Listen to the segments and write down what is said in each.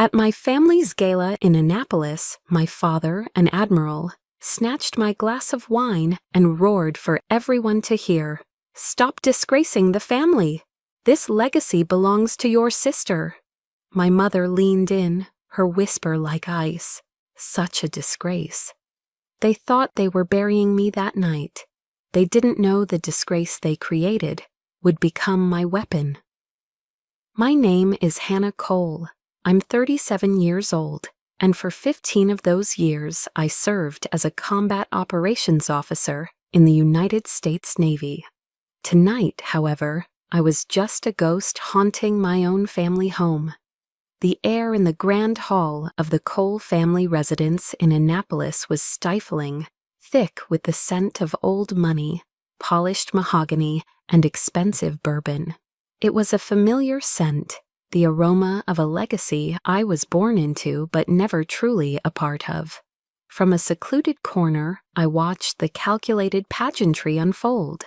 At my family's gala in Annapolis, my father, an admiral, snatched my glass of wine and roared for everyone to hear, "Stop disgracing the family! This legacy belongs to your sister." My mother leaned in, her whisper like ice. Such a disgrace. They thought they were burying me that night. They didn't know the disgrace they created would become my weapon. My name is Hannah Cole. I'm 37 years old, and for 15 of those years I served as a combat operations officer in the United States Navy. Tonight, however, I was just a ghost haunting my own family home. The air in the grand hall of the Cole family residence in Annapolis was stifling, thick with the scent of old money, polished mahogany, and expensive bourbon. It was a familiar scent, the aroma of a legacy I was born into but never truly a part of. From a secluded corner, I watched the calculated pageantry unfold.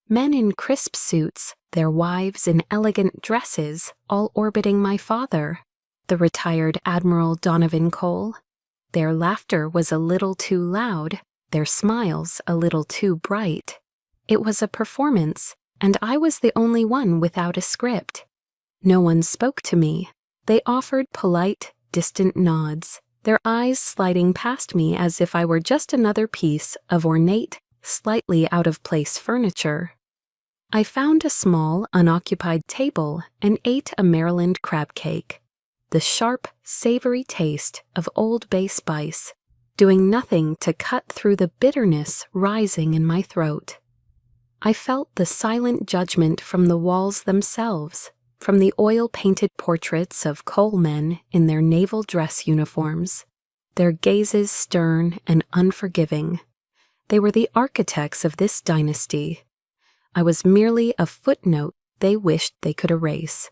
Men in crisp suits, their wives in elegant dresses, all orbiting my father, the retired Admiral Donovan Cole. Their laughter was a little too loud, their smiles a little too bright. It was a performance, and I was the only one without a script. No one spoke to me. They offered polite, distant nods, their eyes sliding past me as if I were just another piece of ornate, slightly out-of-place furniture. I found a small, unoccupied table and ate a Maryland crab cake. The sharp, savory taste of Old Bay spice, doing nothing to cut through the bitterness rising in my throat. I felt the silent judgment from the walls themselves, from the oil-painted portraits of Cole men in their naval dress uniforms, their gazes stern and unforgiving. They were the architects of this dynasty. I was merely a footnote they wished they could erase.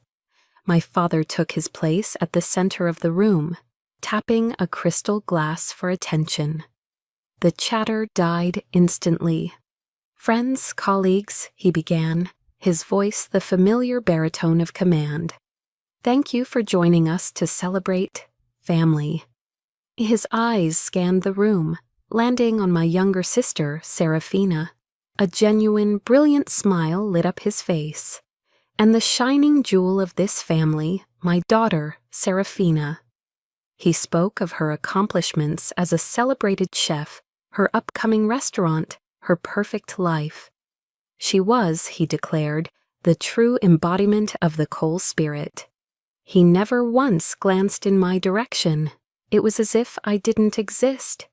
My father took his place at the center of the room, tapping a crystal glass for attention. The chatter died instantly. "Friends, colleagues," he began, his voice the familiar baritone of command. "Thank you for joining us to celebrate family." His eyes scanned the room, landing on my younger sister, Serafina. A genuine, brilliant smile lit up his face. And the shining jewel of this family, my daughter, Serafina. He spoke of her accomplishments as a celebrated chef, her upcoming restaurant, her perfect life. She was, he declared, the true embodiment of the Cole spirit. He never once glanced in my direction. It was as if I didn't exist.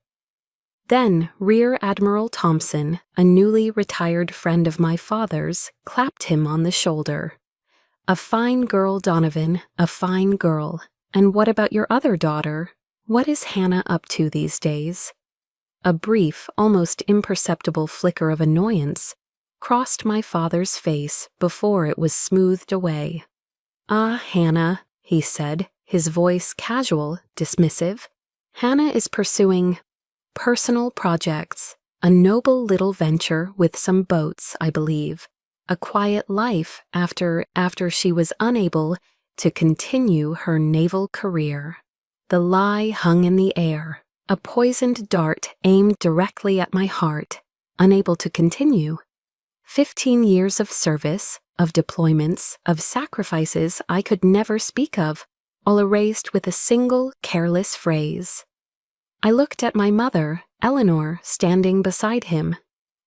Then Rear Admiral Thompson, a newly retired friend of my father's, clapped him on the shoulder. "A fine girl, Donovan, a fine girl. And what about your other daughter? What is Hannah up to these days?" A brief, almost imperceptible flicker of annoyance crossed my father's face before it was smoothed away. "Ah, Hannah," he said, his voice casual, dismissive. "Hannah is pursuing personal projects, a noble little venture with some boats, I believe. A quiet life after she was unable to continue her naval career." The lie hung in the air, a poisoned dart aimed directly at my heart, unable to continue. 15 years of service, of deployments, of sacrifices I could never speak of, all erased with a single careless phrase. I looked at my mother, Eleanor, standing beside him.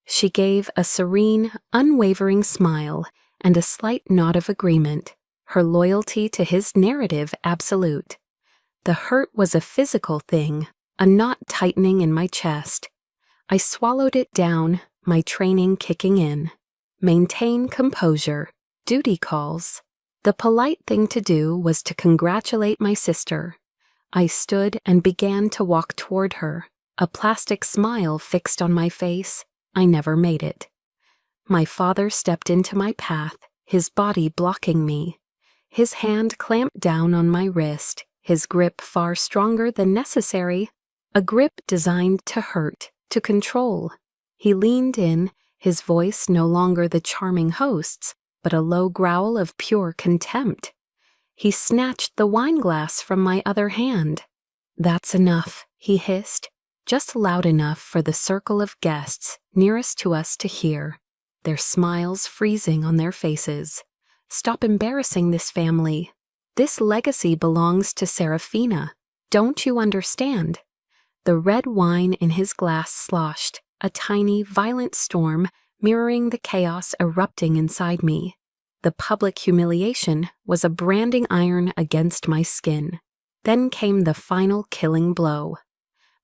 She gave a serene, unwavering smile and a slight nod of agreement, her loyalty to his narrative absolute. The hurt was a physical thing, a knot tightening in my chest. I swallowed it down, my training kicking in. Maintain composure, duty calls. The polite thing to do was to congratulate my sister. I stood and began to walk toward her, a plastic smile fixed on my face. I never made it. My father stepped into my path, his body blocking me. His hand clamped down on my wrist, his grip far stronger than necessary, a grip designed to hurt, to control. He leaned in, his voice no longer the charming host's, but a low growl of pure contempt. He snatched the wineglass from my other hand. "That's enough," he hissed, just loud enough for the circle of guests nearest to us to hear, their smiles freezing on their faces. "Stop embarrassing this family. This legacy belongs to Serafina. Don't you understand?" The red wine in his glass sloshed, a tiny, violent storm mirroring the chaos erupting inside me. The public humiliation was a branding iron against my skin. Then came the final killing blow.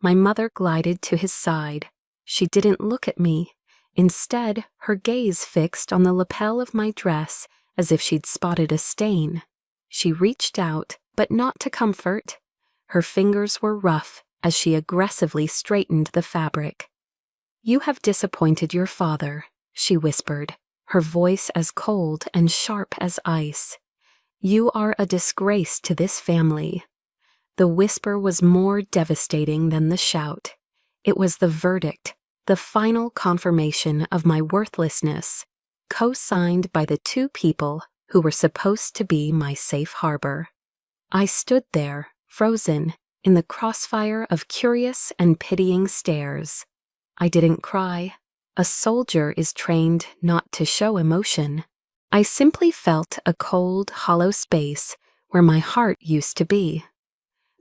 My mother glided to his side. She didn't look at me. Instead, her gaze fixed on the lapel of my dress as if she'd spotted a stain. She reached out, but not to comfort. Her fingers were rough as she aggressively straightened the fabric. "You have disappointed your father," she whispered, her voice as cold and sharp as ice. "You are a disgrace to this family." The whisper was more devastating than the shout. It was the verdict, the final confirmation of my worthlessness, co-signed by the two people who were supposed to be my safe harbor. I stood there, frozen, in the crossfire of curious and pitying stares. I didn't cry. A soldier is trained not to show emotion. I simply felt a cold, hollow space where my heart used to be.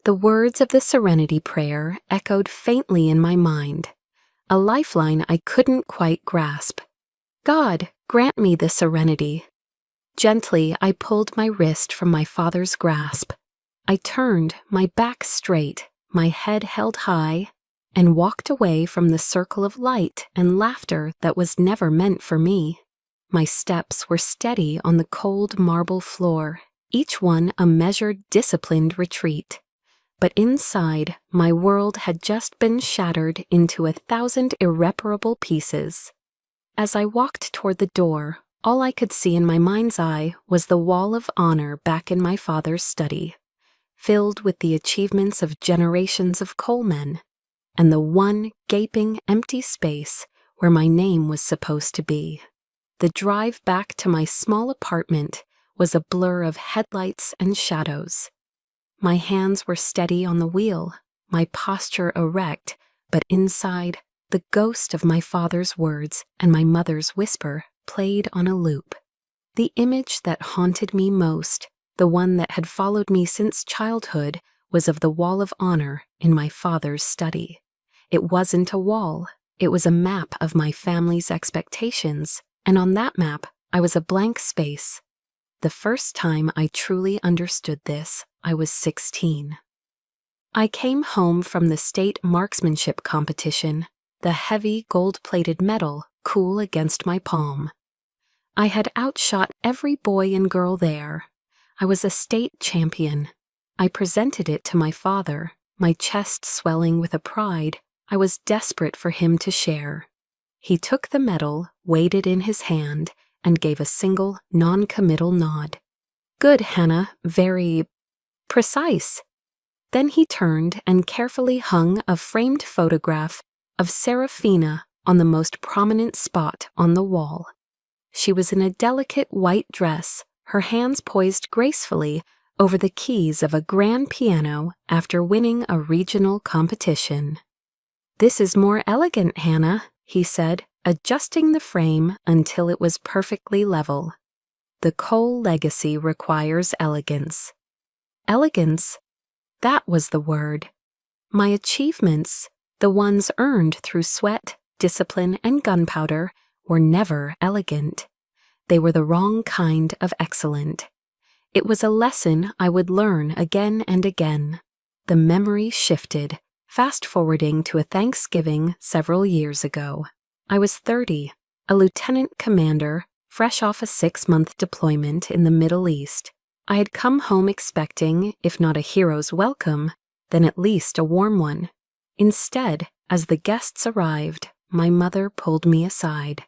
The words of the Serenity Prayer echoed faintly in my mind, a lifeline I couldn't quite grasp. "God, grant me the serenity." Gently, I pulled my wrist from my father's grasp. I turned, my back straight, my head held high, and walked away from the circle of light and laughter that was never meant for me. My steps were steady on the cold marble floor, each one a measured, disciplined retreat. But inside, my world had just been shattered into 1,000 irreparable pieces. As I walked toward the door, all I could see in my mind's eye was the wall of honor back in my father's study, filled with the achievements of generations of coalmen, and the one gaping, empty space where my name was supposed to be. The drive back to my small apartment was a blur of headlights and shadows. My hands were steady on the wheel, my posture erect, but inside, the ghost of my father's words and my mother's whisper played on a loop. The image that haunted me most, the one that had followed me since childhood, was of the wall of honor in my father's study. It wasn't a wall, it was a map of my family's expectations, and on that map, I was a blank space. The first time I truly understood this, I was 16. I came home from the state marksmanship competition, the heavy gold-plated medal cool against my palm. I had outshot every boy and girl there. I was a state champion. I presented it to my father, my chest swelling with a pride I was desperate for him to share. He took the medal, weighed it in his hand, and gave a single, non-committal nod. "Good, Hannah, very precise." Then he turned and carefully hung a framed photograph of Serafina on the most prominent spot on the wall. She was in a delicate white dress, her hands poised gracefully over the keys of a grand piano after winning a regional competition. "This is more elegant, Hannah," he said, adjusting the frame until it was perfectly level. "The Cole legacy requires elegance." Elegance? That was the word. My achievements, the ones earned through sweat, discipline, and gunpowder, were never elegant. They were the wrong kind of excellent. It was a lesson I would learn again and again. The memory shifted, fast-forwarding to a Thanksgiving several years ago. I was 30, a lieutenant commander, fresh off a 6-month deployment in the Middle East. I had come home expecting, if not a hero's welcome, then at least a warm one. Instead, as the guests arrived, my mother pulled me aside.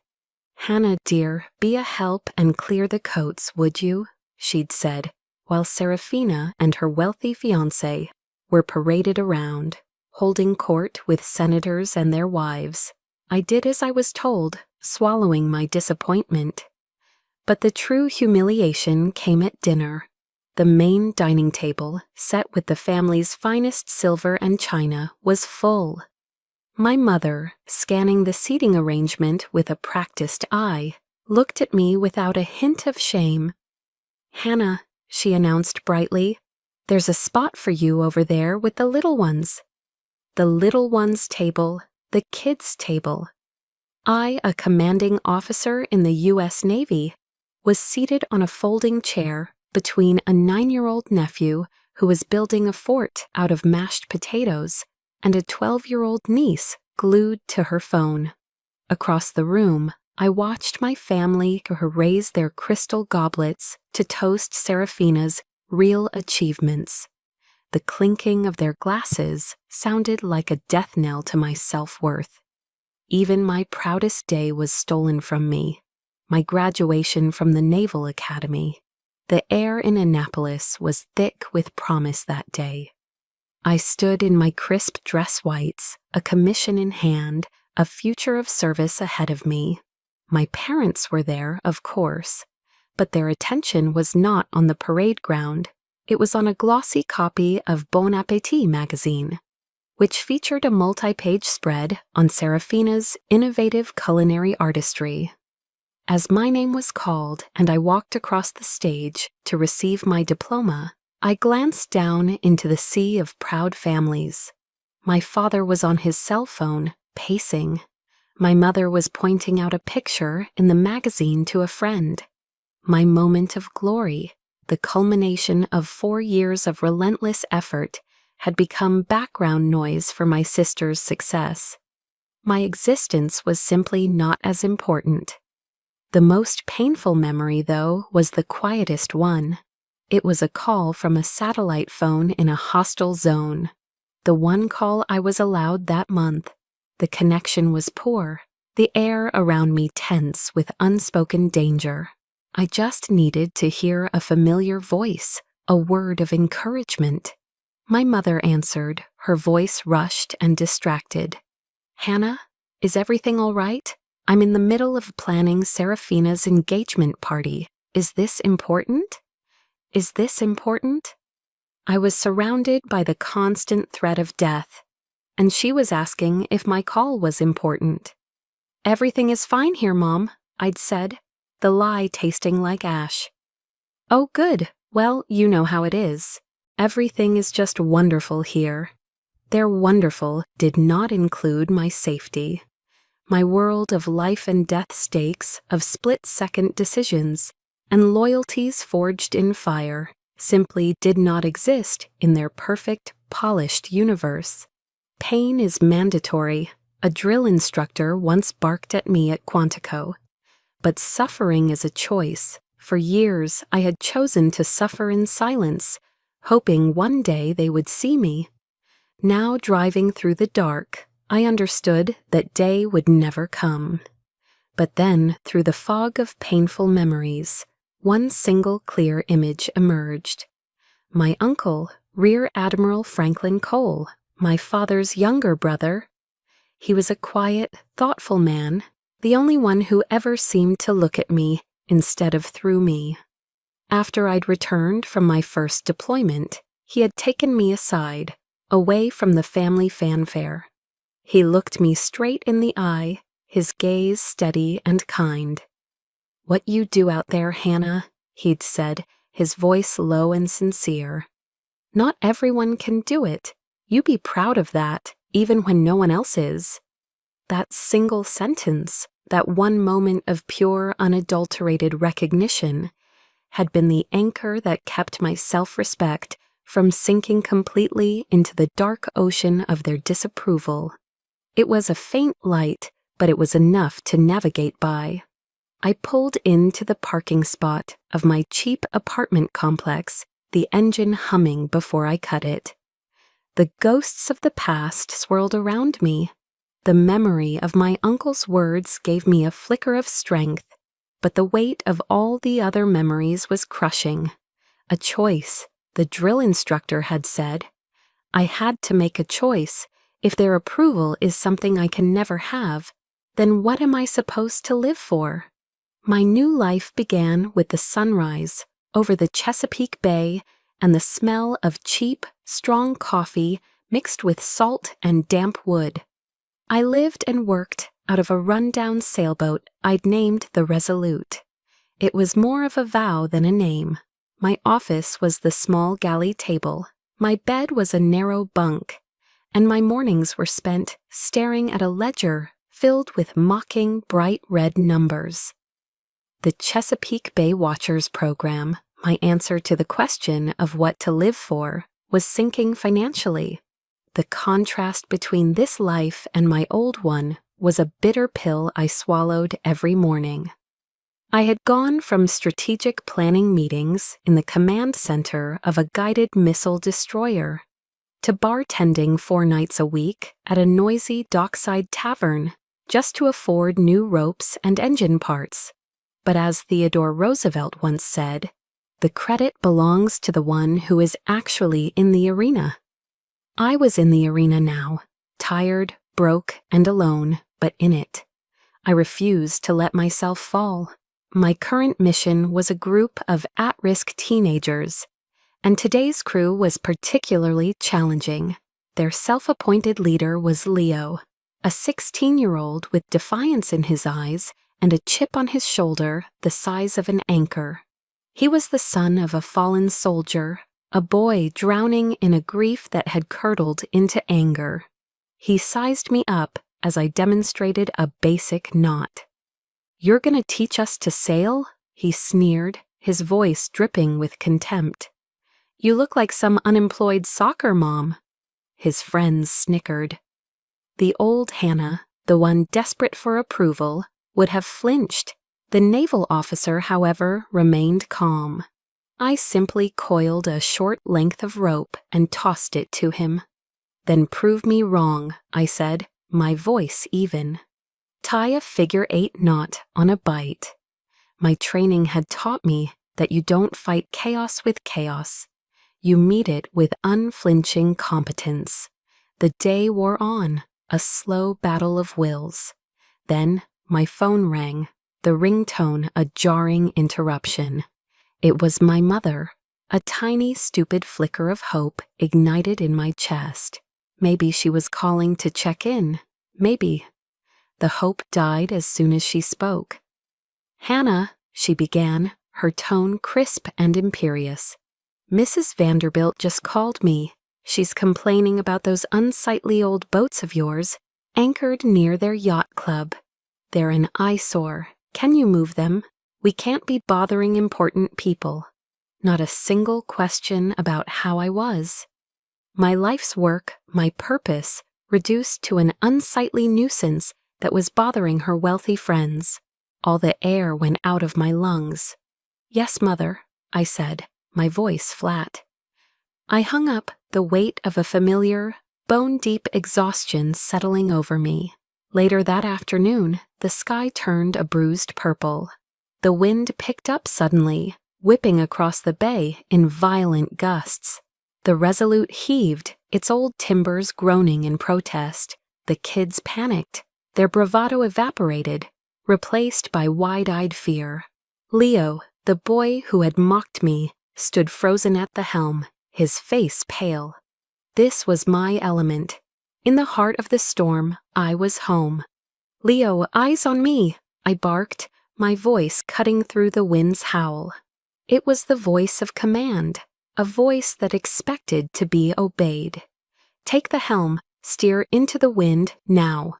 "Hannah, dear, be a help and clear the coats, would you?" she'd said, while Serafina and her wealthy fiancé were paraded around, holding court with senators and their wives. I did as I was told, swallowing my disappointment. But the true humiliation came at dinner. The main dining table, set with the family's finest silver and china, was full. My mother, scanning the seating arrangement with a practiced eye, looked at me without a hint of shame. "Hannah," she announced brightly, "there's a spot for you over there with the little ones." The little ones' table, the kids' table. I, a commanding officer in the U.S. Navy, was seated on a folding chair between a 9-year-old nephew who was building a fort out of mashed potatoes and a 12-year-old niece glued to her phone. Across the room, I watched my family raise their crystal goblets to toast Serafina's real achievements. The clinking of their glasses sounded like a death knell to my self-worth. Even my proudest day was stolen from me, my graduation from the Naval Academy. The air in Annapolis was thick with promise that day. I stood in my crisp dress whites, a commission in hand, a future of service ahead of me. My parents were there, of course, but their attention was not on the parade ground. It was on a glossy copy of Bon Appetit magazine, which featured a multi-page spread on Serafina's innovative culinary artistry. As my name was called and I walked across the stage to receive my diploma, I glanced down into the sea of proud families. My father was on his cell phone, pacing. My mother was pointing out a picture in the magazine to a friend. My moment of glory, the culmination of 4 years of relentless effort, had become background noise for my sister's success. My existence was simply not as important. The most painful memory, though, was the quietest one. It was a call from a satellite phone in a hostile zone. The one call I was allowed that month. The connection was poor, the air around me tense with unspoken danger. I just needed to hear a familiar voice, a word of encouragement. My mother answered, her voice rushed and distracted. "Hannah, is everything all right? I'm in the middle of planning Serafina's engagement party. Is this important? Is this important?" I was surrounded by the constant threat of death, and she was asking if my call was important. "Everything is fine here, Mom," I'd said, the lie tasting like ash. "Oh, good. Well, you know how it is. Everything is just wonderful here." Their wonderful did not include my safety. My world of life and death stakes, of split-second decisions, and loyalties forged in fire simply did not exist in their perfect, polished universe. Pain is mandatory, a drill instructor once barked at me at Quantico. But suffering is a choice. For years, I had chosen to suffer in silence, hoping one day they would see me. Now, driving through the dark, I understood that day would never come. But then, through the fog of painful memories, one single clear image emerged. My uncle, Rear Admiral Franklin Cole, my father's younger brother. He was a quiet, thoughtful man, the only one who ever seemed to look at me instead of through me. After I'd returned from my first deployment, he had taken me aside, away from the family fanfare. He looked me straight in the eye, his gaze steady and kind. "What you do out there, Hannah," he'd said, his voice low and sincere. "Not everyone can do it. You be proud of that, even when no one else is." That single sentence, that one moment of pure, unadulterated recognition, had been the anchor that kept my self-respect from sinking completely into the dark ocean of their disapproval. It was a faint light, but it was enough to navigate by. I pulled into the parking spot of my cheap apartment complex, the engine humming before I cut it. The ghosts of the past swirled around me. The memory of my uncle's words gave me a flicker of strength, but the weight of all the other memories was crushing. A choice, the drill instructor had said. I had to make a choice. If their approval is something I can never have, then what am I supposed to live for? My new life began with the sunrise, over the Chesapeake Bay and the smell of cheap, strong coffee mixed with salt and damp wood. I lived and worked out of a rundown sailboat I'd named the Resolute. It was more of a vow than a name. My office was the small galley table, my bed was a narrow bunk, and my mornings were spent staring at a ledger filled with mocking bright red numbers. The Chesapeake Bay Watchers program, my answer to the question of what to live for, was sinking financially. The contrast between this life and my old one was a bitter pill I swallowed every morning. I had gone from strategic planning meetings in the command center of a guided missile destroyer to bartending 4 nights a week at a noisy dockside tavern just to afford new ropes and engine parts. But as Theodore Roosevelt once said, the credit belongs to the one who is actually in the arena. I was in the arena now, tired, broke, and alone, but in it. I refused to let myself fall. My current mission was a group of at-risk teenagers, and today's crew was particularly challenging. Their self-appointed leader was Leo, a 16-year-old with defiance in his eyes and a chip on his shoulder the size of an anchor. He was the son of a fallen soldier, a boy drowning in a grief that had curdled into anger. He sized me up as I demonstrated a basic knot. "You're gonna teach us to sail?" he sneered, his voice dripping with contempt. "You look like some unemployed soccer mom." His friends snickered. The old Hannah, the one desperate for approval, would have flinched. The naval officer, however, remained calm. I simply coiled a short length of rope and tossed it to him. "Then prove me wrong," I said, my voice even. "Tie a figure-8 knot on a bite." My training had taught me that you don't fight chaos with chaos. You meet it with unflinching competence. The day wore on, a slow battle of wills. Then my phone rang, the ringtone a jarring interruption. It was my mother. A tiny, stupid flicker of hope ignited in my chest. Maybe she was calling to check in. Maybe. The hope died as soon as she spoke. "Hannah," she began, her tone crisp and imperious. "Mrs. Vanderbilt just called me. She's complaining about those unsightly old boats of yours, anchored near their yacht club. They're an eyesore. Can you move them? We can't be bothering important people." Not a single question about how I was. My life's work, my purpose, reduced to an unsightly nuisance that was bothering her wealthy friends. All the air went out of my lungs. "Yes, Mother," I said, my voice flat. I hung up, the weight of a familiar, bone-deep exhaustion settling over me. Later that afternoon, the sky turned a bruised purple. The wind picked up suddenly, whipping across the bay in violent gusts. The Resolute heaved, its old timbers groaning in protest. The kids panicked. Their bravado evaporated, replaced by wide-eyed fear. Leo, the boy who had mocked me, stood frozen at the helm, his face pale. This was my element. In the heart of the storm, I was home. "Leo, eyes on me," I barked, my voice cutting through the wind's howl. It was the voice of command, a voice that expected to be obeyed. "Take the helm, steer into the wind, now."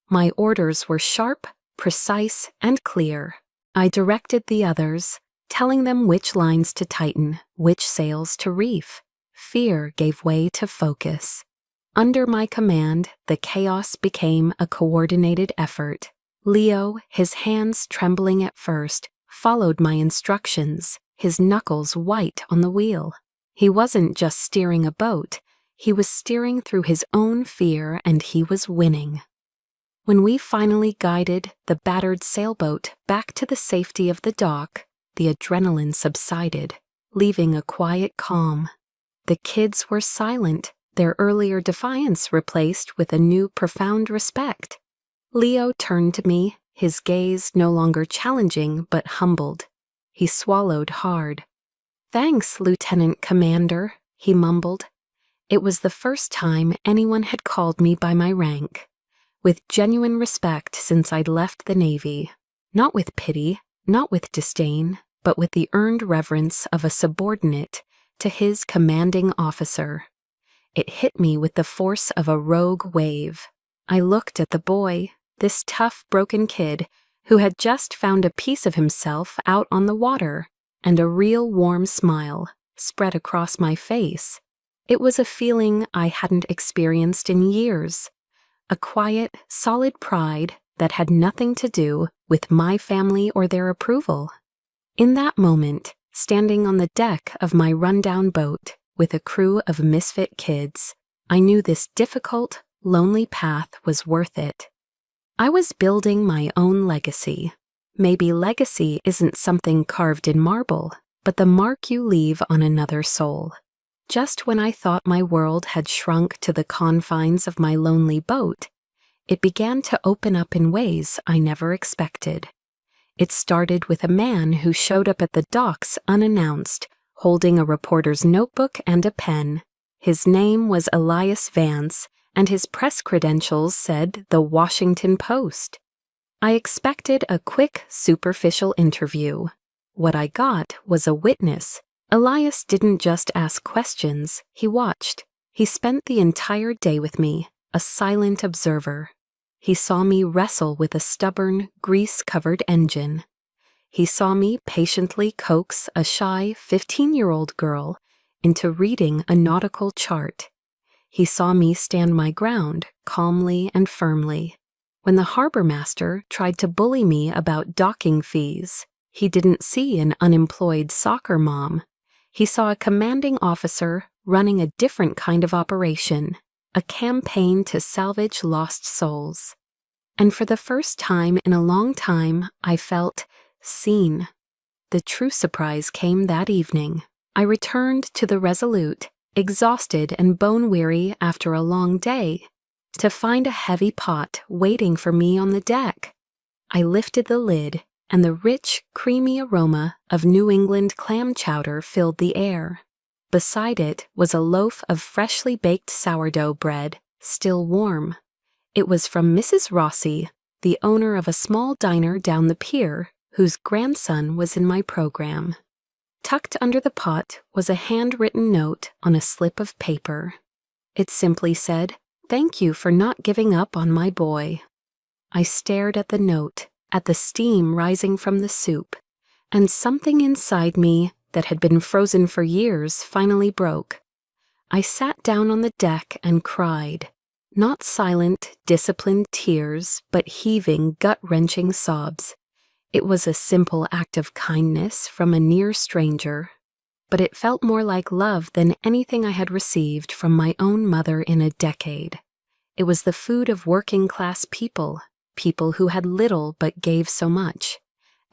My orders were sharp, precise, and clear. I directed the others, telling them which lines to tighten, which sails to reef. Fear gave way to focus. Under my command, the chaos became a coordinated effort. Leo, his hands trembling at first, followed my instructions, his knuckles white on the wheel. He wasn't just steering a boat, he was steering through his own fear, and he was winning. When we finally guided the battered sailboat back to the safety of the dock, the adrenaline subsided, leaving a quiet calm. The kids were silent, their earlier defiance replaced with a new profound respect. Leo turned to me, his gaze no longer challenging but humbled. He swallowed hard. "Thanks, Lieutenant Commander," he mumbled. It was the first time anyone had called me by my rank, with genuine respect since I'd left the Navy. Not with pity, not with disdain, but with the earned reverence of a subordinate to his commanding officer. It hit me with the force of a rogue wave. I looked at the boy, this tough, broken kid who had just found a piece of himself out on the water, and a real warm smile spread across my face. It was a feeling I hadn't experienced in years, a quiet, solid pride that had nothing to do with my family or their approval. In that moment, standing on the deck of my rundown boat with a crew of misfit kids, I knew this difficult, lonely path was worth it. I was building my own legacy. Maybe legacy isn't something carved in marble, but the mark you leave on another soul. Just when I thought my world had shrunk to the confines of my lonely boat, it began to open up in ways I never expected. It started with a man who showed up at the docks unannounced, holding a reporter's notebook and a pen. His name was Elias Vance, and his press credentials said The Washington Post. I expected a quick, superficial interview. What I got was a witness. Elias didn't just ask questions, he watched. He spent the entire day with me, a silent observer. He saw me wrestle with a stubborn, grease-covered engine. He saw me patiently coax a shy 15-year-old girl into reading a nautical chart. He saw me stand my ground calmly and firmly. When the harbor master tried to bully me about docking fees, he didn't see an unemployed soccer mom. He saw a commanding officer running a different kind of operation, a campaign to salvage lost souls. And for the first time in a long time, I felt seen. The true surprise came that evening. I returned to the Resolute, exhausted and bone-weary after a long day, to find a heavy pot waiting for me on the deck. I lifted the lid, and the rich, creamy aroma of New England clam chowder filled the air. Beside it was a loaf of freshly baked sourdough bread, still warm. It was from Mrs. Rossi, the owner of a small diner down the pier, whose grandson was in my program. Tucked under the pot was a handwritten note on a slip of paper. It simply said, "Thank you for not giving up on my boy." I stared at the note, at the steam rising from the soup, and something inside me that had been frozen for years finally broke. I sat down on the deck and cried, not silent, disciplined tears, but heaving, gut-wrenching sobs. It was a simple act of kindness from a near stranger, but it felt more like love than anything I had received from my own mother in a decade. It was the food of working-class people, people who had little but gave so much,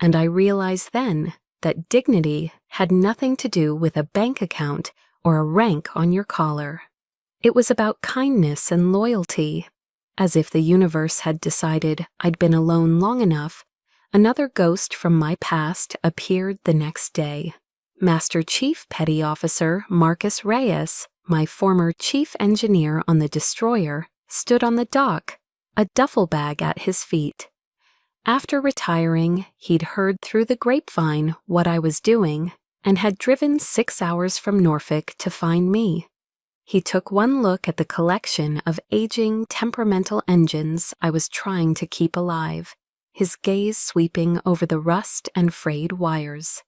and I realized then that dignity had nothing to do with a bank account or a rank on your collar. It was about kindness and loyalty. As if the universe had decided I'd been alone long enough, another ghost from my past appeared the next day. Master Chief Petty Officer Marcus Reyes, my former chief engineer on the destroyer, stood on the dock, a duffel bag at his feet. After retiring, he'd heard through the grapevine what I was doing and had driven 6 hours from Norfolk to find me. He took one look at the collection of aging, temperamental engines I was trying to keep alive, his gaze sweeping over the rust and frayed wires.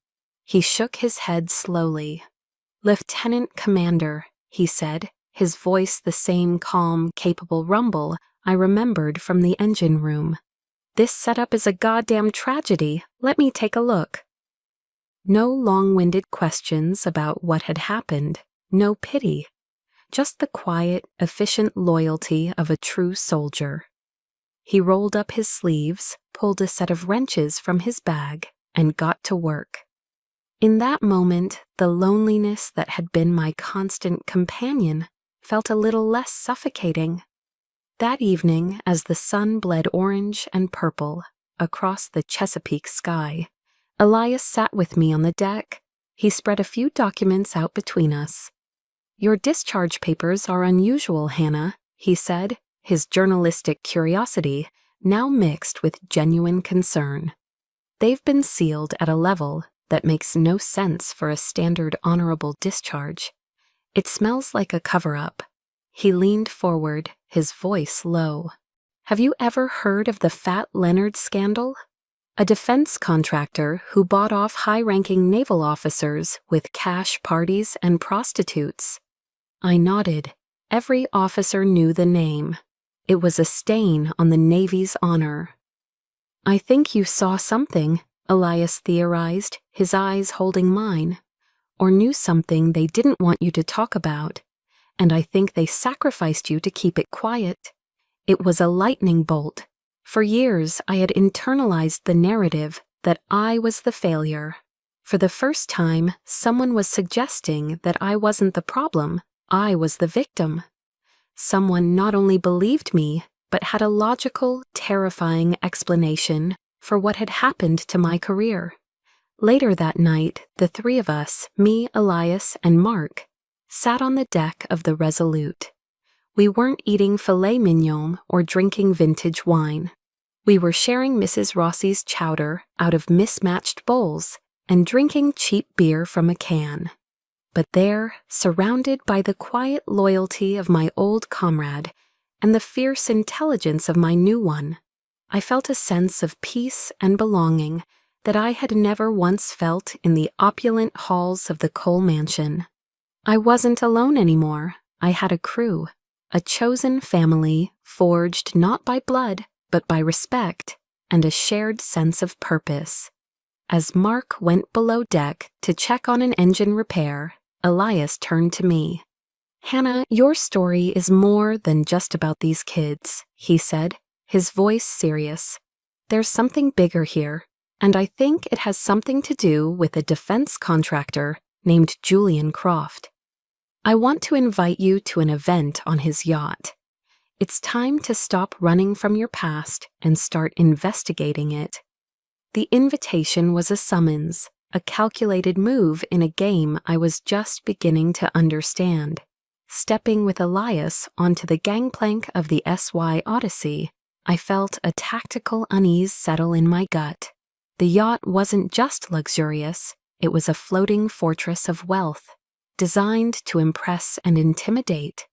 He shook his head slowly. "Lieutenant Commander," he said, his voice the same calm, capable rumble I remembered from the engine room. "This setup is a goddamn tragedy. Let me take a look." No long-winded questions about what had happened, no pity. Just the quiet, efficient loyalty of a true soldier. He rolled up his sleeves, pulled a set of wrenches from his bag, and got to work. In that moment, the loneliness that had been my constant companion felt a little less suffocating. That evening, as the sun bled orange and purple across the Chesapeake sky, Elias sat with me on the deck, He spread a few documents out between us. "Your discharge papers are unusual, Hannah," he said, his journalistic curiosity now mixed with genuine concern. "They've been sealed at a level that makes no sense for a standard honorable discharge. It smells like a cover-up." He leaned forward, his voice low. "Have you ever heard of the Fat Leonard scandal? A defense contractor who bought off high-ranking naval officers with cash parties and prostitutes." I nodded. Every officer knew the name. It was a stain on the Navy's honor. "I think you saw something," Elias theorized, his eyes holding mine. "Or knew something they didn't want you to talk about. And I think they sacrificed you to keep it quiet." It was a lightning bolt. For years, I had internalized the narrative that I was the failure. For the first time, someone was suggesting that I wasn't the problem, I was the victim. Someone not only believed me, but had a logical, terrifying explanation for what had happened to my career. Later that night, the three of us, me, Elias, and Mark, sat on the deck of the Resolute. We weren't eating filet mignon or drinking vintage wine. We were sharing Mrs. Rossi's chowder out of mismatched bowls and drinking cheap beer from a can. But there, surrounded by the quiet loyalty of my old comrade and the fierce intelligence of my new one, I felt a sense of peace and belonging that I had never once felt in the opulent halls of the Cole mansion. I wasn't alone anymore. I had a crew, a chosen family forged not by blood, but by respect and a shared sense of purpose. As Mark went below deck to check on an engine repair, Elias turned to me. "Hannah, your story is more than just about these kids," he said, his voice serious. "There's something bigger here, and I think it has something to do with a defense contractor named Julian Croft. I want to invite you to an event on his yacht. It's time to stop running from your past and start investigating it." The invitation was a summons, a calculated move in a game I was just beginning to understand. Stepping with Elias onto the gangplank of the SY Odyssey, I felt a tactical unease settle in my gut. The yacht wasn't just luxurious, it was a floating fortress of wealth, designed to impress and intimidate.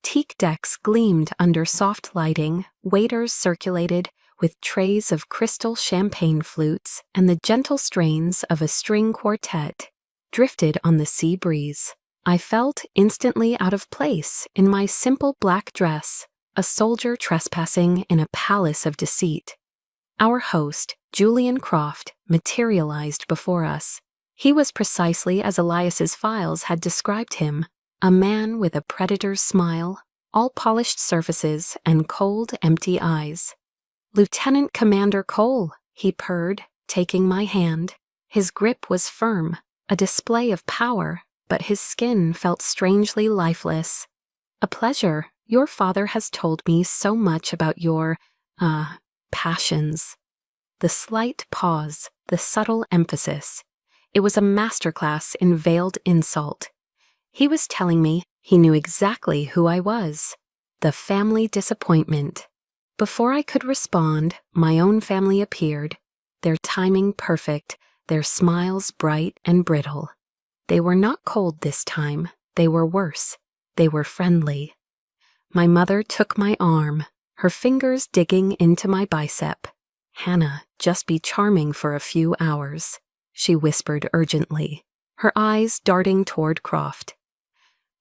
Teak decks gleamed under soft lighting, waiters circulated with trays of crystal champagne flutes, and the gentle strains of a string quartet drifted on the sea breeze. I felt instantly out of place in my simple black dress, a soldier trespassing in a palace of deceit. Our host, Julian Croft, materialized before us. He was precisely as Elias's files had described him, a man with a predator's smile, all polished surfaces, and cold, empty eyes. "Lieutenant Commander Cole," he purred, taking my hand. His grip was firm, a display of power, but his skin felt strangely lifeless. "A pleasure. Your father has told me so much about your, passions." The slight pause, the subtle emphasis. It was a masterclass in veiled insult. He was telling me he knew exactly who I was. The family disappointment. Before I could respond, my own family appeared, their timing perfect, their smiles bright and brittle. They were not cold this time, they were worse. They were friendly. My mother took my arm, her fingers digging into my bicep. "Hannah, just be charming for a few hours," she whispered urgently, her eyes darting toward Croft.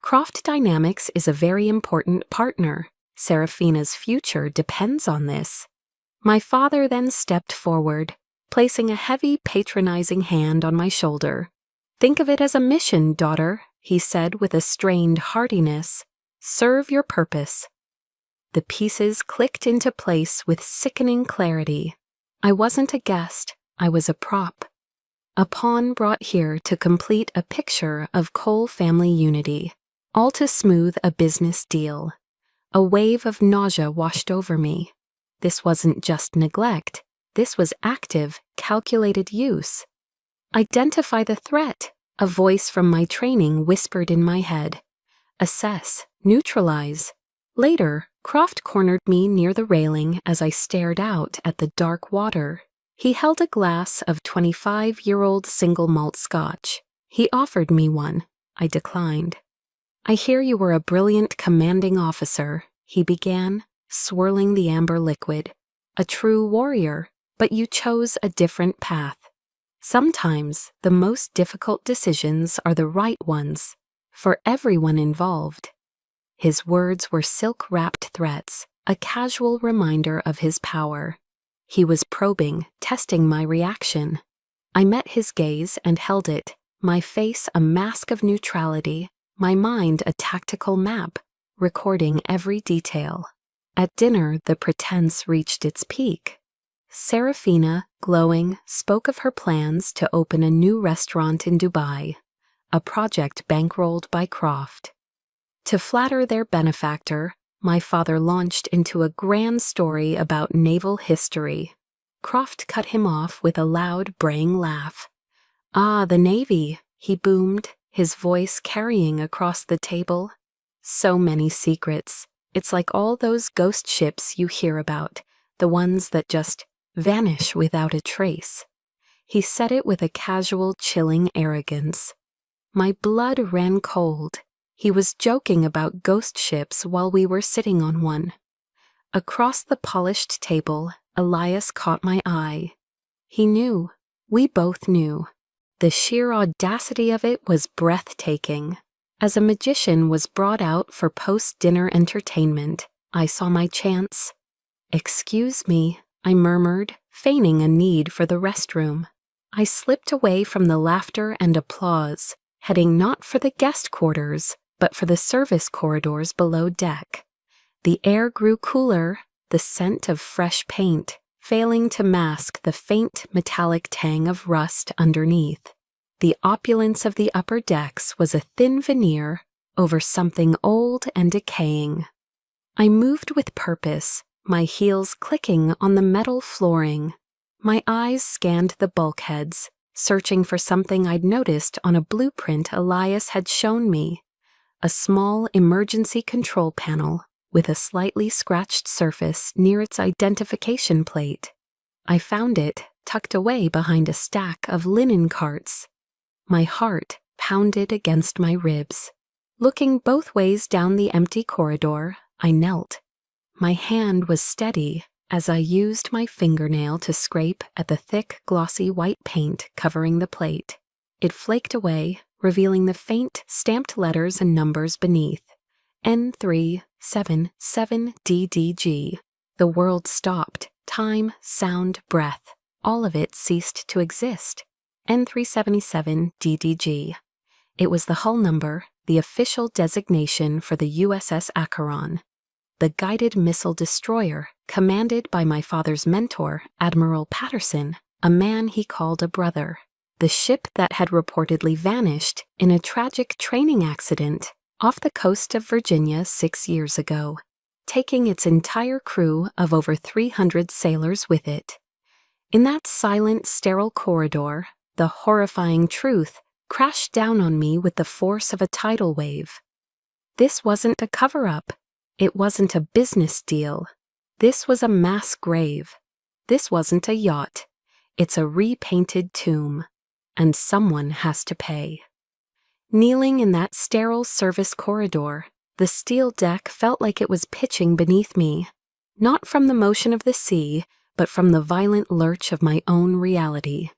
"Croft Dynamics is a very important partner. Seraphina's future depends on this." My father then stepped forward, placing a heavy, patronizing hand on my shoulder. "Think of it as a mission, daughter," he said with a strained heartiness. "Serve your purpose." The pieces clicked into place with sickening clarity. I wasn't a guest, I was a prop. A pawn brought here to complete a picture of Cole family unity, all to smooth a business deal. A wave of nausea washed over me. This wasn't just neglect. This was active, calculated use. "Identify the threat," A voice from my training whispered in my head, "Assess, neutralize." Later, Croft cornered me near the railing as I stared out at the dark water. He held a glass of 25-year-old single malt scotch. He offered me one. I declined. "I hear you were a brilliant commanding officer," he began, swirling the amber liquid. "A true warrior, but you chose a different path. Sometimes the most difficult decisions are the right ones, for everyone involved." His words were silk-wrapped threats, a casual reminder of his power. He was probing, testing my reaction. I met his gaze and held it, my face a mask of neutrality, my mind a tactical map, recording every detail. At dinner, the pretense reached its peak. Serafina, glowing, spoke of her plans to open a new restaurant in Dubai, a project bankrolled by Croft. To flatter their benefactor, my father launched into a grand story about naval history. Croft cut him off with a loud, braying laugh. "Ah, the Navy," he boomed, his voice carrying across the table. "So many secrets. It's like all those ghost ships you hear about, the ones that just vanish without a trace." He said it with a casual, chilling arrogance. My blood ran cold. He was joking about ghost ships while we were sitting on one. Across the polished table, Elias caught my eye. He knew. We both knew. The sheer audacity of it was breathtaking. As a magician was brought out for post-dinner entertainment, I saw my chance. "Excuse me," I murmured, feigning a need for the restroom. I slipped away from the laughter and applause, heading not for the guest quarters, but for the service corridors below deck. The air grew cooler, the scent of fresh paint, failing to mask the faint metallic tang of rust underneath. The opulence of the upper decks was a thin veneer over something old and decaying. I moved with purpose, my heels clicking on the metal flooring. My eyes scanned the bulkheads, searching for something I'd noticed on a blueprint Elias had shown me. A small emergency control panel with a slightly scratched surface near its identification plate. I found it tucked away behind a stack of linen carts. My heart pounded against my ribs. Looking both ways down the empty corridor, I knelt. My hand was steady as I used my fingernail to scrape at the thick, glossy white paint covering the plate. It flaked away, revealing the faint, stamped letters and numbers beneath. N377DDG. The world stopped. Time, sound, breath. All of it ceased to exist. N377DDG. It was the hull number, the official designation for the USS Acheron, the guided missile destroyer commanded by my father's mentor, Admiral Patterson, a man he called a brother. The ship that had reportedly vanished in a tragic training accident off the coast of Virginia 6 years ago, taking its entire crew of over 300 sailors with it. In that silent, sterile corridor, the horrifying truth crashed down on me with the force of a tidal wave. This wasn't a cover-up. It wasn't a business deal. This was a mass grave. This wasn't a yacht. It's a repainted tomb. And someone has to pay. Kneeling in that sterile service corridor, the steel deck felt like it was pitching beneath me, not from the motion of the sea, but from the violent lurch of my own reality.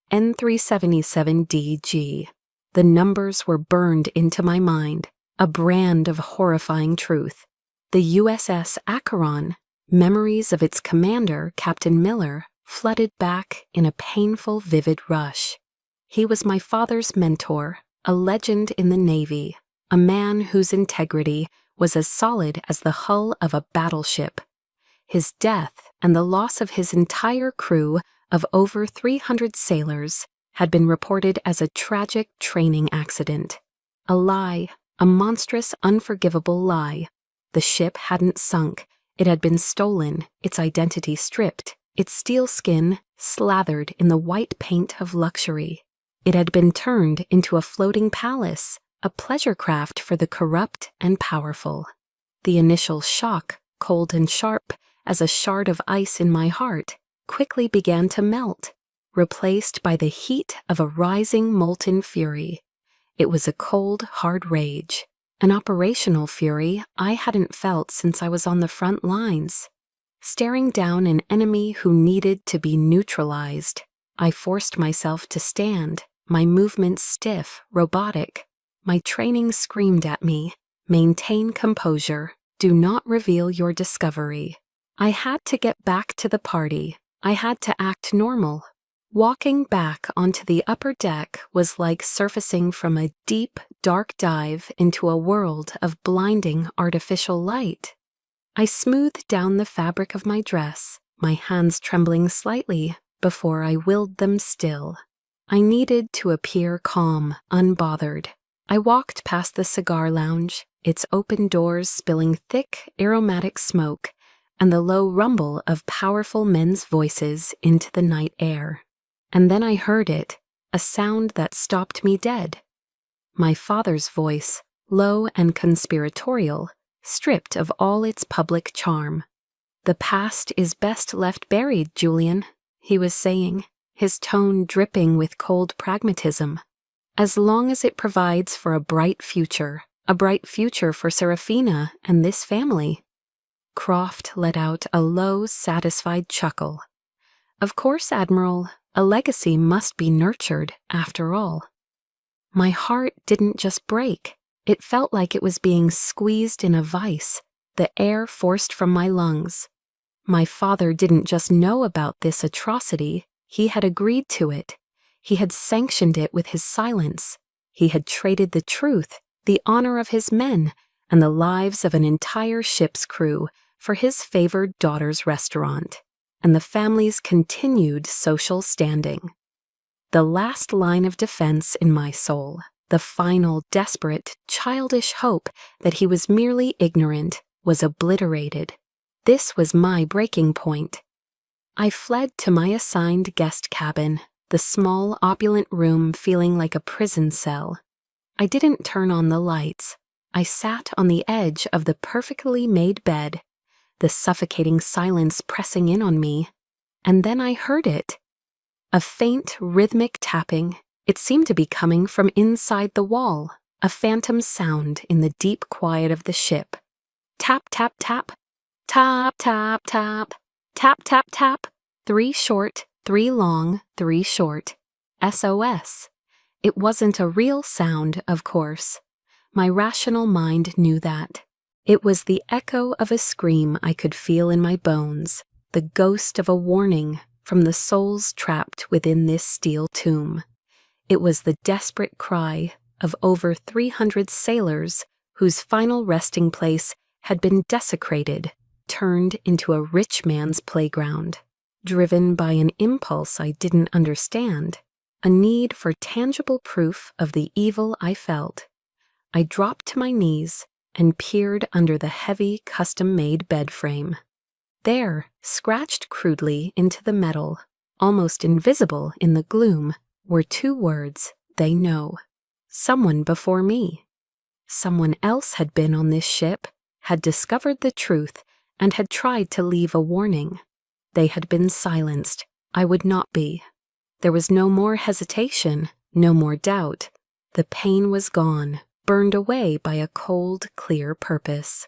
N377DG. The numbers were burned into my mind, a brand of horrifying truth. The USS Acheron, memories of its commander, Captain Miller, flooded back in a painful, vivid rush. He was my father's mentor, a legend in the Navy, a man whose integrity was as solid as the hull of a battleship. His death and the loss of his entire crew of over 300 sailors had been reported as a tragic training accident. A lie, a monstrous, unforgivable lie. The ship hadn't sunk. It had been stolen, its identity stripped, its steel skin slathered in the white paint of luxury. It had been turned into a floating palace, a pleasure craft for the corrupt and powerful. The initial shock, cold and sharp as a shard of ice in my heart, quickly began to melt, replaced by the heat of a rising molten fury. It was a cold, hard rage, an operational fury I hadn't felt since I was on the front lines. Staring down an enemy who needed to be neutralized, I forced myself to stand, my movements stiff, robotic. My training screamed at me, "Maintain composure. Do not reveal your discovery." I had to get back to the party. I had to act normal. Walking back onto the upper deck was like surfacing from a deep, dark dive into a world of blinding artificial light. I smoothed down the fabric of my dress, my hands trembling slightly before I willed them still. I needed to appear calm, unbothered. I walked past the cigar lounge, its open doors spilling thick, aromatic smoke, and the low rumble of powerful men's voices into the night air. And then I heard it, a sound that stopped me dead. My father's voice, low and conspiratorial, stripped of all its public charm. "The past is best left buried, Julian," he was saying, his tone dripping with cold pragmatism. "As long as it provides for a bright future for Serafina and this family." Croft let out a low, satisfied chuckle. "Of course, Admiral, a legacy must be nurtured, after all." My heart didn't just break. It felt like it was being squeezed in a vice, the air forced from my lungs. My father didn't just know about this atrocity, he had agreed to it. He had sanctioned it with his silence. He had traded the truth, the honor of his men, and the lives of an entire ship's crew for his favored daughter's restaurant, and the family's continued social standing. The last line of defense in my soul, the final desperate, childish hope that he was merely ignorant, was obliterated. This was my breaking point. I fled to my assigned guest cabin, the small, opulent room feeling like a prison cell. I didn't turn on the lights. I sat on the edge of the perfectly made bed, the suffocating silence pressing in on me, and then I heard it. A faint, rhythmic tapping. It seemed to be coming from inside the wall, a phantom sound in the deep quiet of the ship. Tap, tap, tap. Tap, tap, tap. Tap, tap, tap. 3 short, 3 long, 3 short. SOS. It wasn't a real sound, of course. My rational mind knew that. It was the echo of a scream I could feel in my bones, the ghost of a warning from the souls trapped within this steel tomb. It was the desperate cry of over 300 sailors whose final resting place had been desecrated, turned into a rich man's playground, driven by an impulse I didn't understand, a need for tangible proof of the evil I felt. I dropped to my knees and peered under the heavy, custom-made bed frame. There, scratched crudely into the metal, almost invisible in the gloom, were 2 words they know. Someone before me. Someone else had been on this ship, had discovered the truth, and had tried to leave a warning. They had been silenced. I would not be. There was no more hesitation, no more doubt. The pain was gone, burned away by a cold, clear purpose.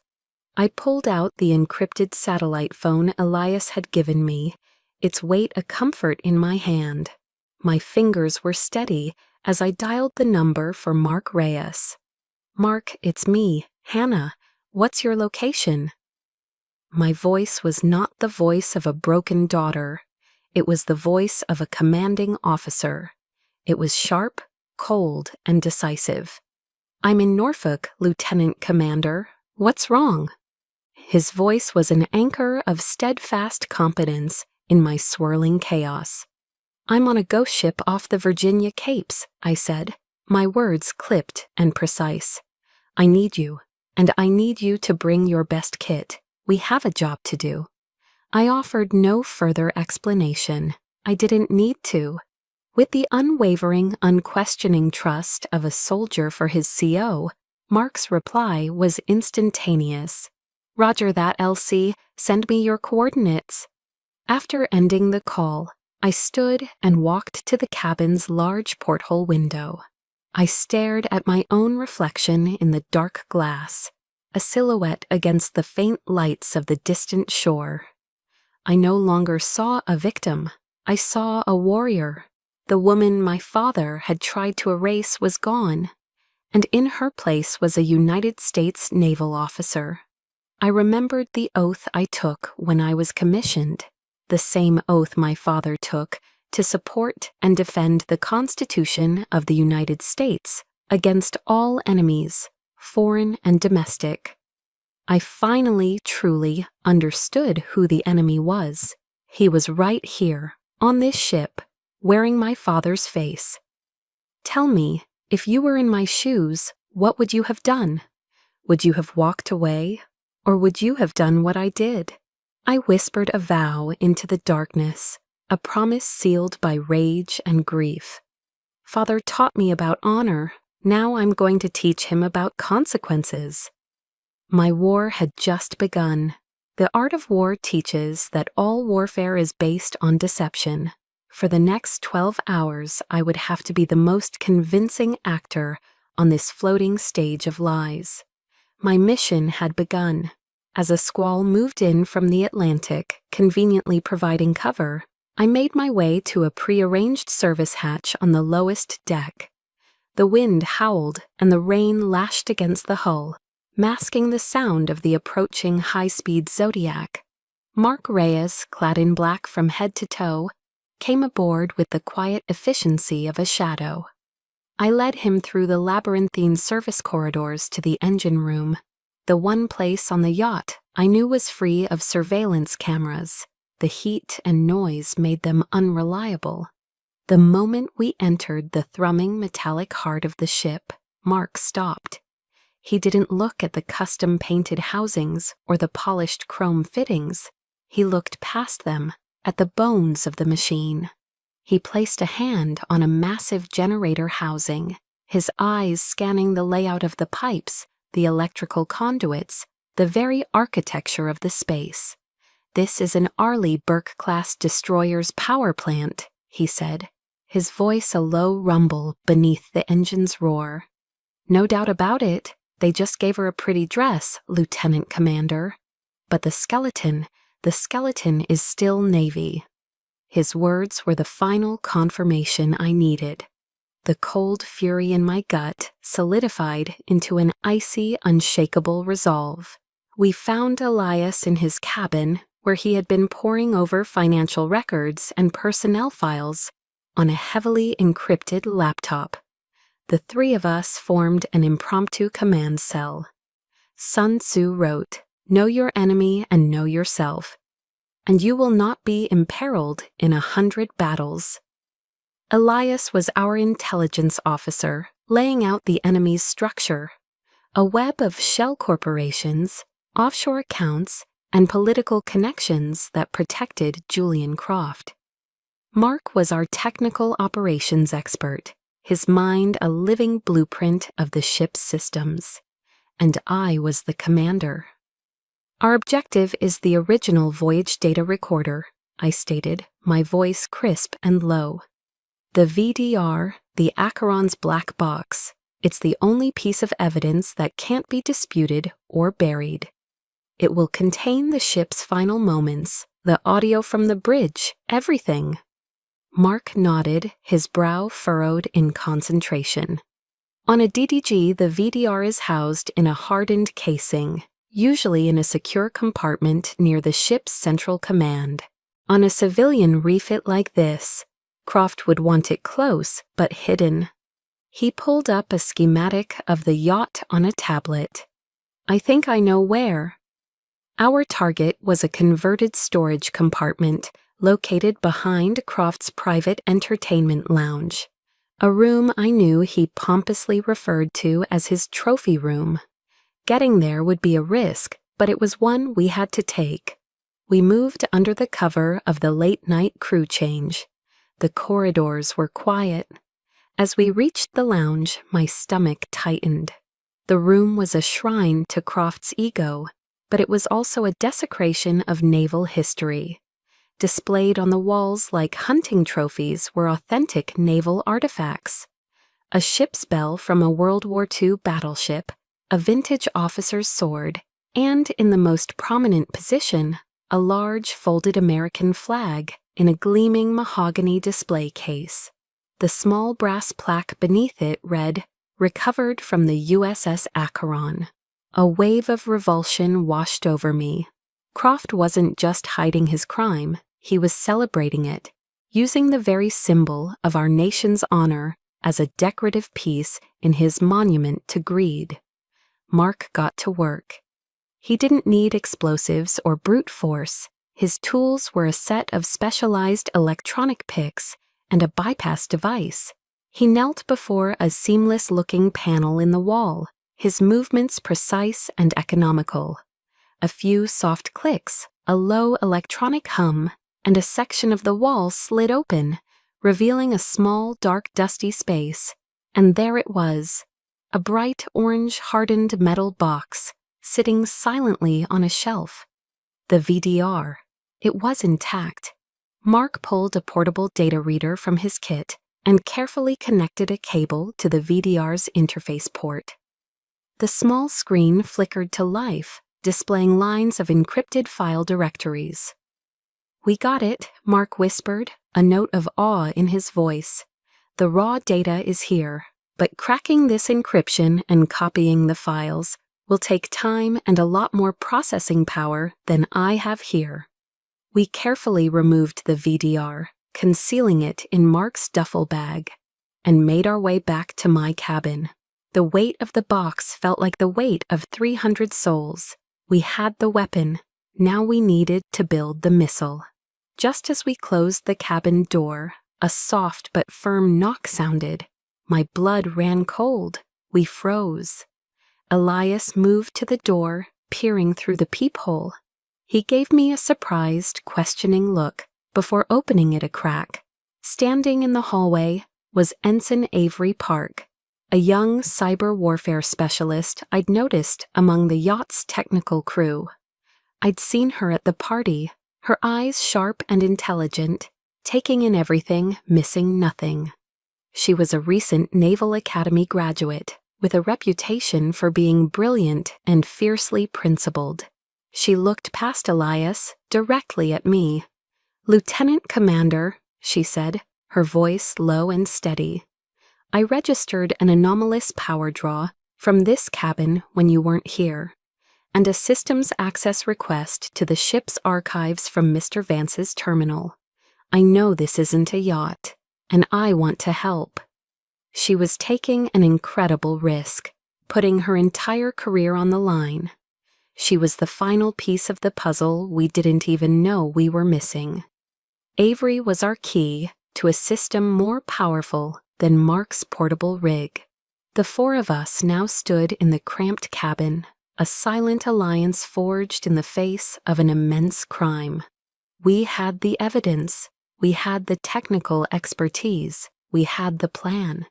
I pulled out the encrypted satellite phone Elias had given me, its weight a comfort in my hand. My fingers were steady as I dialed the number for Mark Reyes. "Mark, it's me, Hannah. What's your location?" My voice was not the voice of a broken daughter. It was the voice of a commanding officer. It was sharp, cold, and decisive. "I'm in Norfolk, Lieutenant Commander. What's wrong?" His voice was an anchor of steadfast competence in my swirling chaos. "I'm on a ghost ship off the Virginia Capes," I said, my words clipped and precise. "I need you, and I need you to bring your best kit. We have a job to do." I offered no further explanation. I didn't need to. With the unwavering, unquestioning trust of a soldier for his CO, Mark's reply was instantaneous. "Roger that, LC. Send me your coordinates." After ending the call, I stood and walked to the cabin's large porthole window. I stared at my own reflection in the dark glass, a silhouette against the faint lights of the distant shore. I no longer saw a victim. I saw a warrior. The woman my father had tried to erase was gone, and in her place was a United States naval officer. I remembered the oath I took when I was commissioned, the same oath my father took to support and defend the Constitution of the United States against all enemies, foreign and domestic. I finally truly understood who the enemy was. He was right here, on this ship, wearing my father's face. Tell me, if you were in my shoes, what would you have done? Would you have walked away, or would you have done what I did? I whispered a vow into the darkness, a promise sealed by rage and grief. Father taught me about honor. Now I'm going to teach him about consequences. My war had just begun. The art of war teaches that all warfare is based on deception. For the next 12 hours, I would have to be the most convincing actor on this floating stage of lies. My mission had begun. As a squall moved in from the Atlantic, conveniently providing cover, I made my way to a prearranged service hatch on the lowest deck. The wind howled and the rain lashed against the hull, masking the sound of the approaching high-speed Zodiac. Mark Reyes, clad in black from head to toe, came aboard with the quiet efficiency of a shadow. I led him through the labyrinthine service corridors to the engine room, the one place on the yacht I knew was free of surveillance cameras. The heat and noise made them unreliable. The moment we entered the thrumming metallic heart of the ship, Mark stopped. He didn't look at the custom-painted housings or the polished chrome fittings. He looked past them, at the bones of the machine. He placed a hand on a massive generator housing, his eyes scanning the layout of the pipes, the electrical conduits, the very architecture of the space. "This is an Arleigh Burke-class destroyer's power plant," he said, his voice a low rumble beneath the engine's roar. "No doubt about it. They just gave her a pretty dress, Lieutenant Commander. But the skeleton is still Navy." His words were the final confirmation I needed. The cold fury in my gut solidified into an icy, unshakable resolve. We found Elias in his cabin, where he had been poring over financial records and personnel files on a heavily encrypted laptop. The three of us formed an impromptu command cell. Sun Tzu wrote, "Know your enemy and know yourself, and you will not be imperiled in 100 battles." Elias was our intelligence officer, laying out the enemy's structure, a web of shell corporations, offshore accounts, and political connections that protected Julian Croft. Mark was our technical operations expert, his mind a living blueprint of the ship's systems, and I was the commander. "Our objective is the original voyage data recorder," I stated, my voice crisp and low. "The VDR, the Acheron's black box. It's the only piece of evidence that can't be disputed or buried. It will contain the ship's final moments, the audio from the bridge, everything." Mark nodded, his brow furrowed in concentration. On a DDG, the VDR is housed in a hardened casing, usually in a secure compartment near the ship's central command. On a civilian refit like this, Croft would want it close but hidden. He pulled up a schematic of the yacht on a tablet. "I think I know where." Our target was a converted storage compartment located behind Croft's private entertainment lounge, a room I knew he pompously referred to as his trophy room. Getting there would be a risk, but it was one we had to take. We moved under the cover of the late-night crew change. The corridors were quiet. As we reached the lounge, my stomach tightened. The room was a shrine to Croft's ego, but it was also a desecration of naval history. Displayed on the walls like hunting trophies were authentic naval artifacts. A ship's bell from a World War II battleship, a vintage officer's sword, and, in the most prominent position, a large folded American flag in a gleaming mahogany display case. The small brass plaque beneath it read, "Recovered from the USS Acheron." A wave of revulsion washed over me. Croft wasn't just hiding his crime, he was celebrating it, using the very symbol of our nation's honor as a decorative piece in his monument to greed. Mark got to work. He didn't need explosives or brute force. His tools were a set of specialized electronic picks and a bypass device. He knelt before a seamless-looking panel in the wall, his movements precise and economical. A few soft clicks, a low electronic hum, and a section of the wall slid open, revealing a small, dark, dusty space. And there it was, a bright orange hardened metal box, sitting silently on a shelf. The VDR. It was intact. Mark pulled a portable data reader from his kit and carefully connected a cable to the VDR's interface port. The small screen flickered to life, displaying lines of encrypted file directories. "We got it," Mark whispered, a note of awe in his voice. "The raw data is here, but cracking this encryption and copying the files will take time and a lot more processing power than I have here." We carefully removed the VDR, concealing it in Mark's duffel bag, and made our way back to my cabin. The weight of the box felt like the weight of 300 souls. We had the weapon. Now we needed to build the missile. Just as we closed the cabin door, a soft but firm knock sounded. My blood ran cold. We froze. Elias moved to the door, peering through the peephole. He gave me a surprised, questioning look before opening it a crack. Standing in the hallway was Ensign Avery Park, a young cyber warfare specialist I'd noticed among the yacht's technical crew. I'd seen her at the party, her eyes sharp and intelligent, taking in everything, missing nothing. She was a recent Naval Academy graduate, with a reputation for being brilliant and fiercely principled. She looked past Elias, directly at me. "Lieutenant Commander," she said, her voice low and steady. "I registered an anomalous power draw from this cabin when you weren't here, and a systems access request to the ship's archives from Mr. Vance's terminal. I know this isn't a yacht, and I want to help." She was taking an incredible risk, putting her entire career on the line. She was the final piece of the puzzle we didn't even know we were missing. Avery was our key to a system more powerful than Mark's portable rig. The four of us now stood in the cramped cabin, a silent alliance forged in the face of an immense crime. We had the evidence, we had the technical expertise, we had the plan.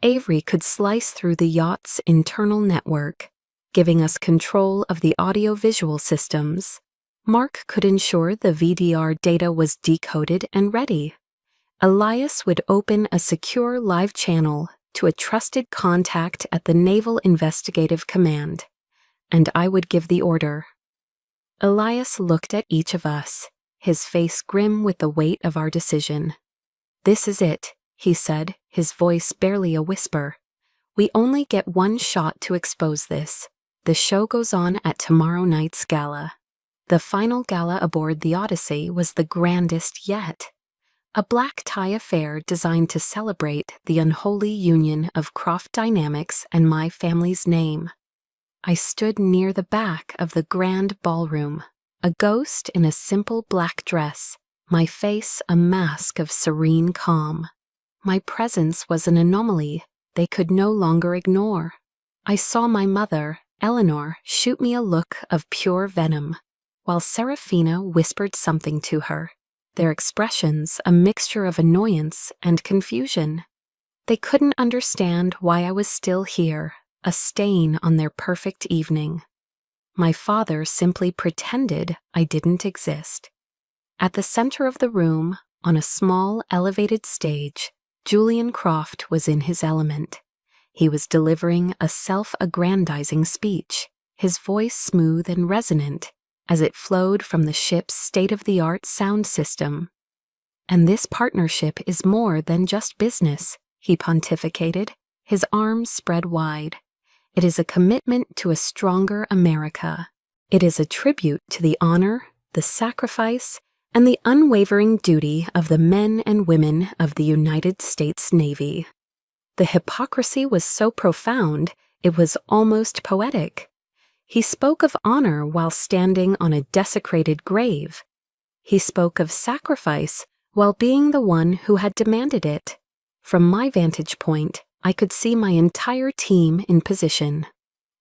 Avery could slice through the yacht's internal network, giving us control of the audio-visual systems. Mark could ensure the VDR data was decoded and ready. Elias would open a secure live channel to a trusted contact at the Naval Investigative Command, and I would give the order. Elias looked at each of us, his face grim with the weight of our decision. "This is it," he said, his voice barely a whisper. "We only get one shot to expose this. The show goes on at tomorrow night's gala." The final gala aboard the Odyssey was the grandest yet. A black tie affair designed to celebrate the unholy union of Croft Dynamics and my family's name. I stood near the back of the grand ballroom, a ghost in a simple black dress, my face a mask of serene calm. My presence was an anomaly they could no longer ignore. I saw my mother, Eleanor, shoot me a look of pure venom, while Serafina whispered something to her. their expressions a mixture of annoyance and confusion. They couldn't understand why I was still here, a stain on their perfect evening. My father simply pretended I didn't exist. At the center of the room, on a small elevated stage, Julian Croft was in his element. He was delivering a self-aggrandizing speech, his voice smooth and resonant as it flowed from the ship's state-of-the-art sound system. "And this partnership is more than just business," he pontificated, his arms spread wide. "It is a commitment to a stronger America. It is a tribute to the honor, the sacrifice, and the unwavering duty of the men and women of the United States Navy." The hypocrisy was so profound, it was almost poetic. He spoke of honor while standing on a desecrated grave. He spoke of sacrifice while being the one who had demanded it. From my vantage point, I could see my entire team in position.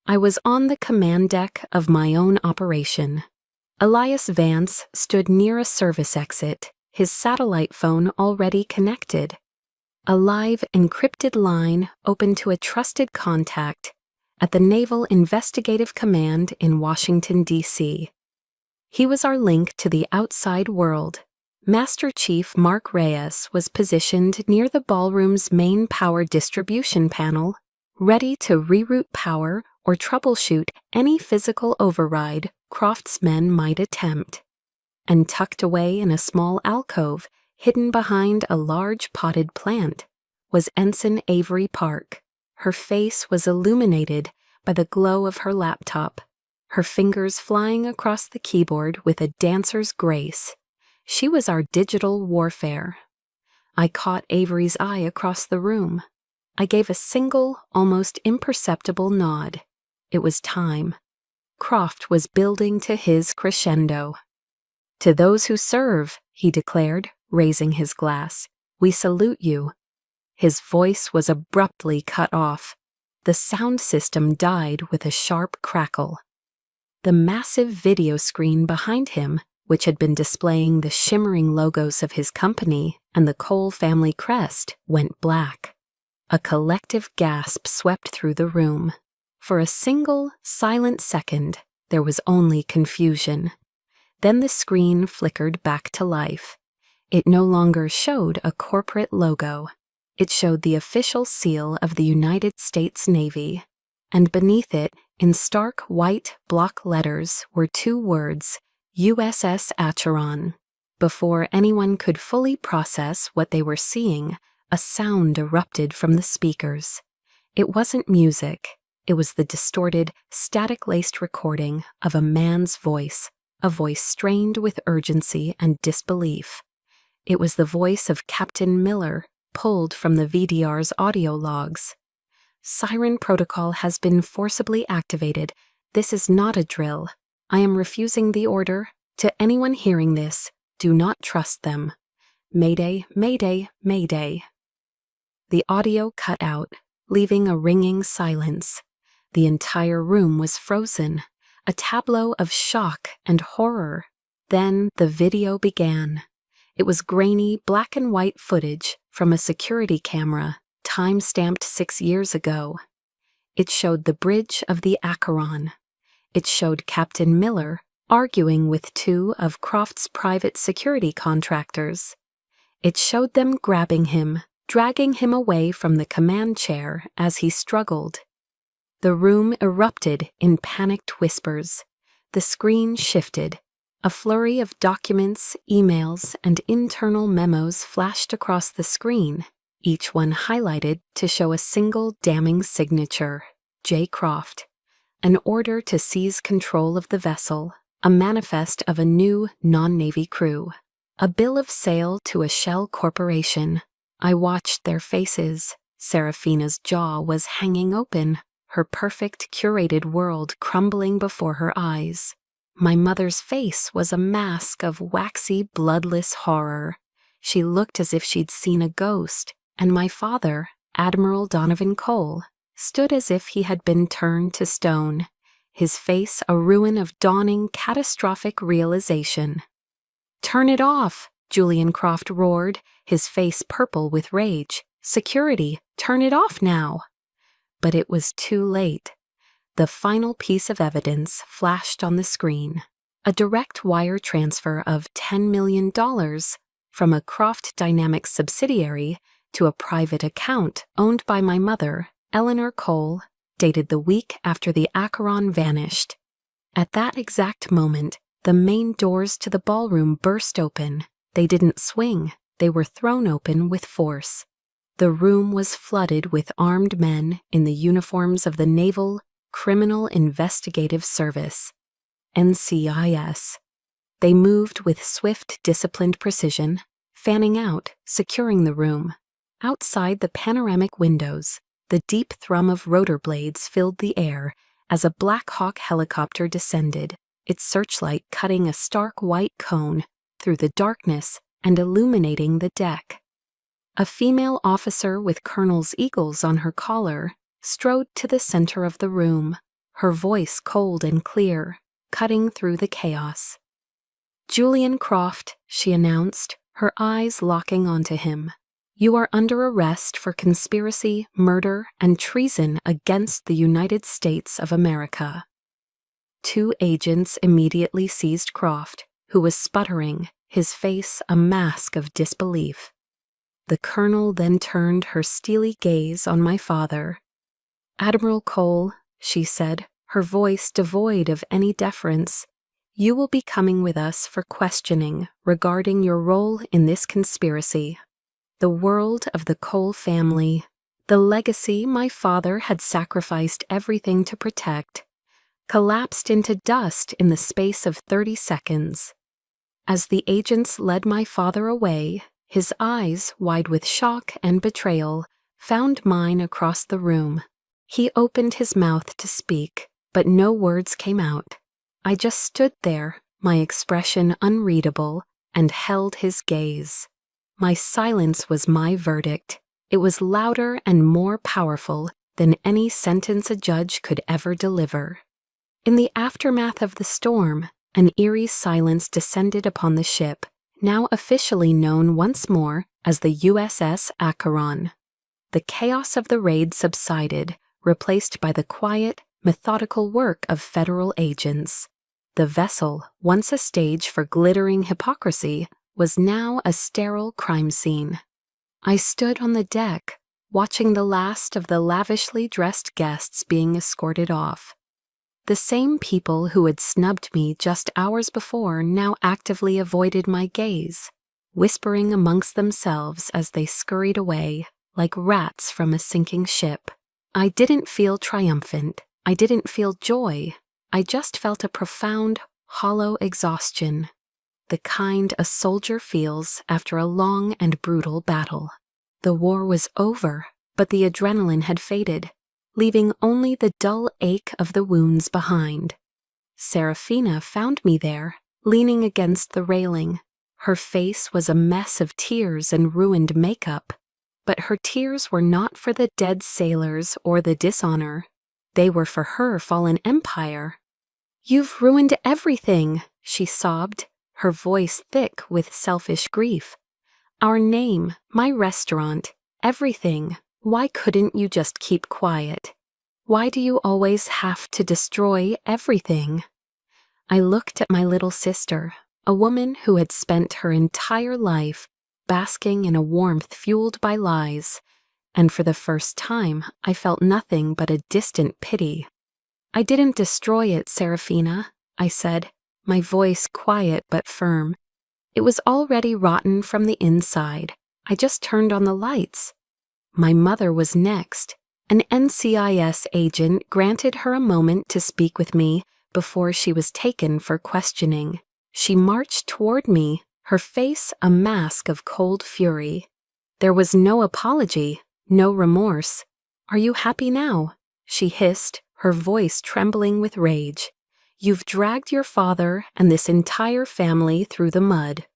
I was on the command deck of my own operation. Elias Vance stood near a service exit, his satellite phone already connected. A live encrypted line open to a trusted contact at the Naval Investigative Command in Washington, D.C. He was our link to the outside world. Master Chief Mark Reyes was positioned near the ballroom's main power distribution panel, ready to reroute power or troubleshoot any physical override Croft's men might attempt. And tucked away in a small alcove, hidden behind a large potted plant, was Ensign Avery Park. Her face was illuminated by the glow of her laptop, her fingers flying across the keyboard with a dancer's grace. She was our digital warfare. I caught Avery's eye across the room. I gave a single, almost imperceptible nod. It was time. Croft was building to his crescendo. "To those who serve," he declared, raising his glass, "we salute you." His voice was abruptly cut off. The sound system died with a sharp crackle. The massive video screen behind him, which had been displaying the shimmering logos of his company and the Cole family crest, went black. A collective gasp swept through the room. For a single, silent second, there was only confusion. Then the screen flickered back to life. It no longer showed a corporate logo. It showed the official seal of the United States Navy, and beneath it, in stark white block letters, were two words, USS Acheron. Before anyone could fully process what they were seeing, a sound erupted from the speakers. It wasn't music. It was the distorted, static-laced recording of a man's voice, a voice strained with urgency and disbelief. It was the voice of Captain Miller, pulled from the VDR's audio logs. "Siren protocol has been forcibly activated. This is not a drill. I am refusing the order. To anyone hearing this, do not trust them. Mayday, mayday, mayday." The audio cut out, leaving a ringing silence. The entire room was frozen, a tableau of shock and horror. Then the video began. It was grainy black and white footage from a security camera, time-stamped 6 years ago. It showed the bridge of the Acheron. It showed Captain Miller arguing with two of Croft's private security contractors. It showed them grabbing him, dragging him away from the command chair as he struggled. The room erupted in panicked whispers. The screen shifted. A flurry of documents, emails, and internal memos flashed across the screen, each one highlighted to show a single damning signature, J. Croft. An order to seize control of the vessel, a manifest of a new non-Navy crew, a bill of sale to a shell corporation. I watched their faces. Seraphina's jaw was hanging open, her perfect, curated world crumbling before her eyes. My mother's face was a mask of waxy, bloodless horror. She looked as if she'd seen a ghost, and my father, Admiral Donovan Cole, stood as if he had been turned to stone, his face a ruin of dawning, catastrophic realization. "Turn it off!" Julian Croft roared, his face purple with rage. "Security, turn it off now!" But it was too late. The final piece of evidence flashed on the screen. A direct wire transfer of $10 million from a Croft Dynamics subsidiary to a private account owned by my mother, Eleanor Cole, dated the week after the Acheron vanished. At that exact moment, the main doors to the ballroom burst open. They didn't swing, they were thrown open with force. The room was flooded with armed men in the uniforms of the Naval Criminal Investigative Service, NCIS. They moved with swift, disciplined precision, fanning out, securing the room. Outside the panoramic windows, the deep thrum of rotor blades filled the air as a Black Hawk helicopter descended, its searchlight cutting a stark white cone through the darkness and illuminating the deck. A female officer with colonel's eagles on her collar strode to the center of the room, her voice cold and clear, cutting through the chaos. "Julian Croft," she announced, her eyes locking onto him. "You are under arrest for conspiracy, murder, and treason against the United States of America." 2 agents immediately seized Croft, who was sputtering, his face a mask of disbelief. The colonel then turned her steely gaze on my father. "Admiral Cole," she said, her voice devoid of any deference, "you will be coming with us for questioning regarding your role in this conspiracy. The world of the Cole family, the legacy my father had sacrificed everything to protect, collapsed into dust in the space of 30 seconds. As the agents led my father away, his eyes, wide with shock and betrayal, found mine across the room. He opened his mouth to speak, but no words came out. I just stood there, my expression unreadable, and held his gaze. My silence was my verdict. It was louder and more powerful than any sentence a judge could ever deliver. In the aftermath of the storm, an eerie silence descended upon the ship, now officially known once more as the USS Acheron. The chaos of the raid subsided, replaced by the quiet, methodical work of federal agents. The vessel, once a stage for glittering hypocrisy, was now a sterile crime scene. I stood on the deck, watching the last of the lavishly dressed guests being escorted off. The same people who had snubbed me just hours before now actively avoided my gaze, whispering amongst themselves as they scurried away, like rats from a sinking ship. I didn't feel triumphant. I didn't feel joy. I just felt a profound, hollow exhaustion, the kind a soldier feels after a long and brutal battle. The war was over, but the adrenaline had faded, leaving only the dull ache of the wounds behind. Serafina found me there, leaning against the railing. Her face was a mess of tears and ruined makeup, but her tears were not for the dead sailors or the dishonor. They were for her fallen empire. "You've ruined everything," she sobbed, her voice thick with selfish grief. "Our name, my restaurant, everything. Why couldn't you just keep quiet? Why do you always have to destroy everything?" I looked at my little sister, a woman who had spent her entire life basking in a warmth fueled by lies, and for the first time I felt nothing but a distant pity. "I didn't destroy it, Serafina," I said, my voice quiet but firm. "It was already rotten from the inside. I just turned on the lights." My mother was next. An NCIS agent granted her a moment to speak with me before she was taken for questioning. She marched toward me, her face a mask of cold fury. There was no apology, no remorse. "Are you happy now?" she hissed, her voice trembling with rage. "You've dragged your father and this entire family through the mud,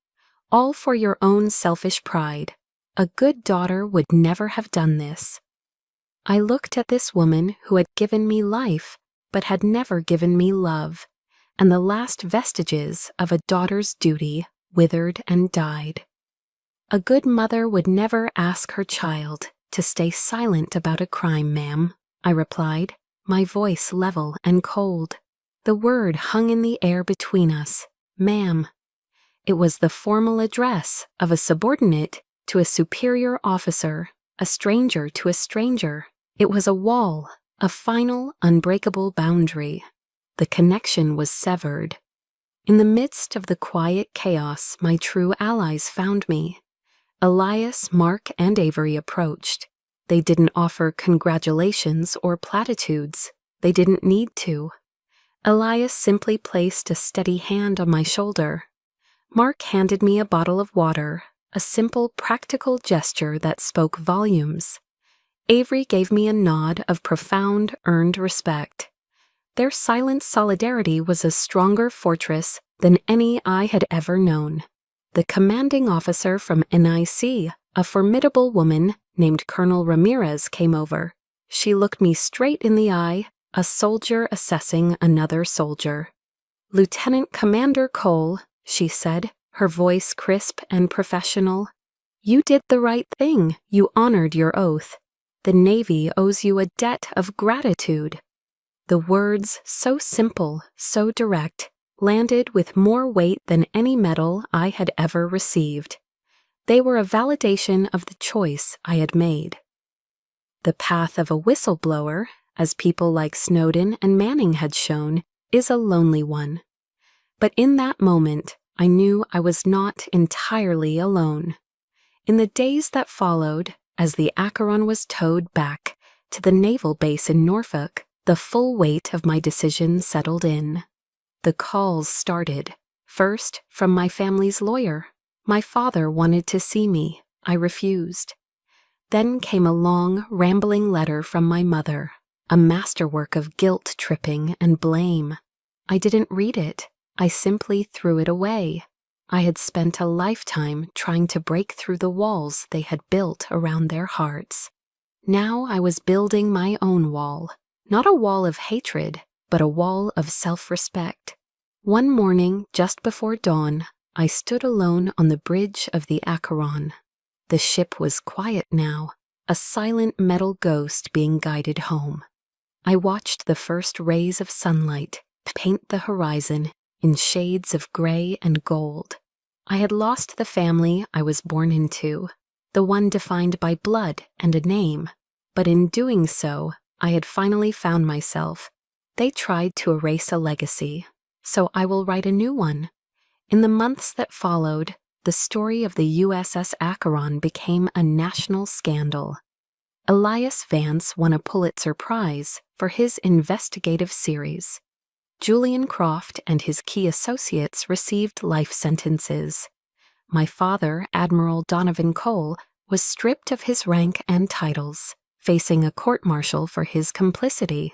all for your own selfish pride. A good daughter would never have done this." I looked at this woman who had given me life, but had never given me love, and the last vestiges of a daughter's duty withered and died. A good mother would never ask her child to stay silent about a crime, ma'am, I replied, my voice level and cold. The word hung in the air between us, ma'am. It was the formal address of a subordinate to a superior officer, a stranger to a stranger. It was a wall, a final, unbreakable boundary. The connection was severed. In the midst of the quiet chaos, my true allies found me. Elias, Mark, and Avery approached. They didn't offer congratulations or platitudes. They didn't need to. Elias simply placed a steady hand on my shoulder. Mark handed me a bottle of water, a simple, practical gesture that spoke volumes. Avery gave me a nod of profound, earned respect. Their silent solidarity was a stronger fortress than any I had ever known. The commanding officer from NIC, a formidable woman named Colonel Ramirez, came over. She looked me straight in the eye, a soldier assessing another soldier. "Lieutenant Commander Cole," she said, her voice crisp and professional, "you did the right thing. You honored your oath. The Navy owes you a debt of gratitude." The words, so simple, so direct, landed with more weight than any medal I had ever received. They were a validation of the choice I had made. The path of a whistleblower, as people like Snowden and Manning had shown, is a lonely one. But in that moment, I knew I was not entirely alone. In the days that followed, as the Acheron was towed back to the naval base in Norfolk, the full weight of my decision settled in. The calls started, first from my family's lawyer. My father wanted to see me. I refused. Then came a long, rambling letter from my mother, a masterwork of guilt-tripping and blame. I didn't read it. I simply threw it away. I had spent a lifetime trying to break through the walls they had built around their hearts. Now I was building my own wall, not a wall of hatred, but a wall of self-respect. One morning, just before dawn, I stood alone on the bridge of the Acheron. The ship was quiet now, a silent metal ghost being guided home. I watched the first rays of sunlight paint the horizon in shades of gray and gold. I had lost the family I was born into, the one defined by blood and a name, but in doing so, I had finally found myself. They tried to erase a legacy, so I will write a new one. In the months that followed, the story of the USS Acheron became a national scandal. Elias Vance won a Pulitzer Prize for his investigative series. Julian Croft and his key associates received life sentences. My father, Admiral Donovan Cole, was stripped of his rank and titles, facing a court-martial for his complicity.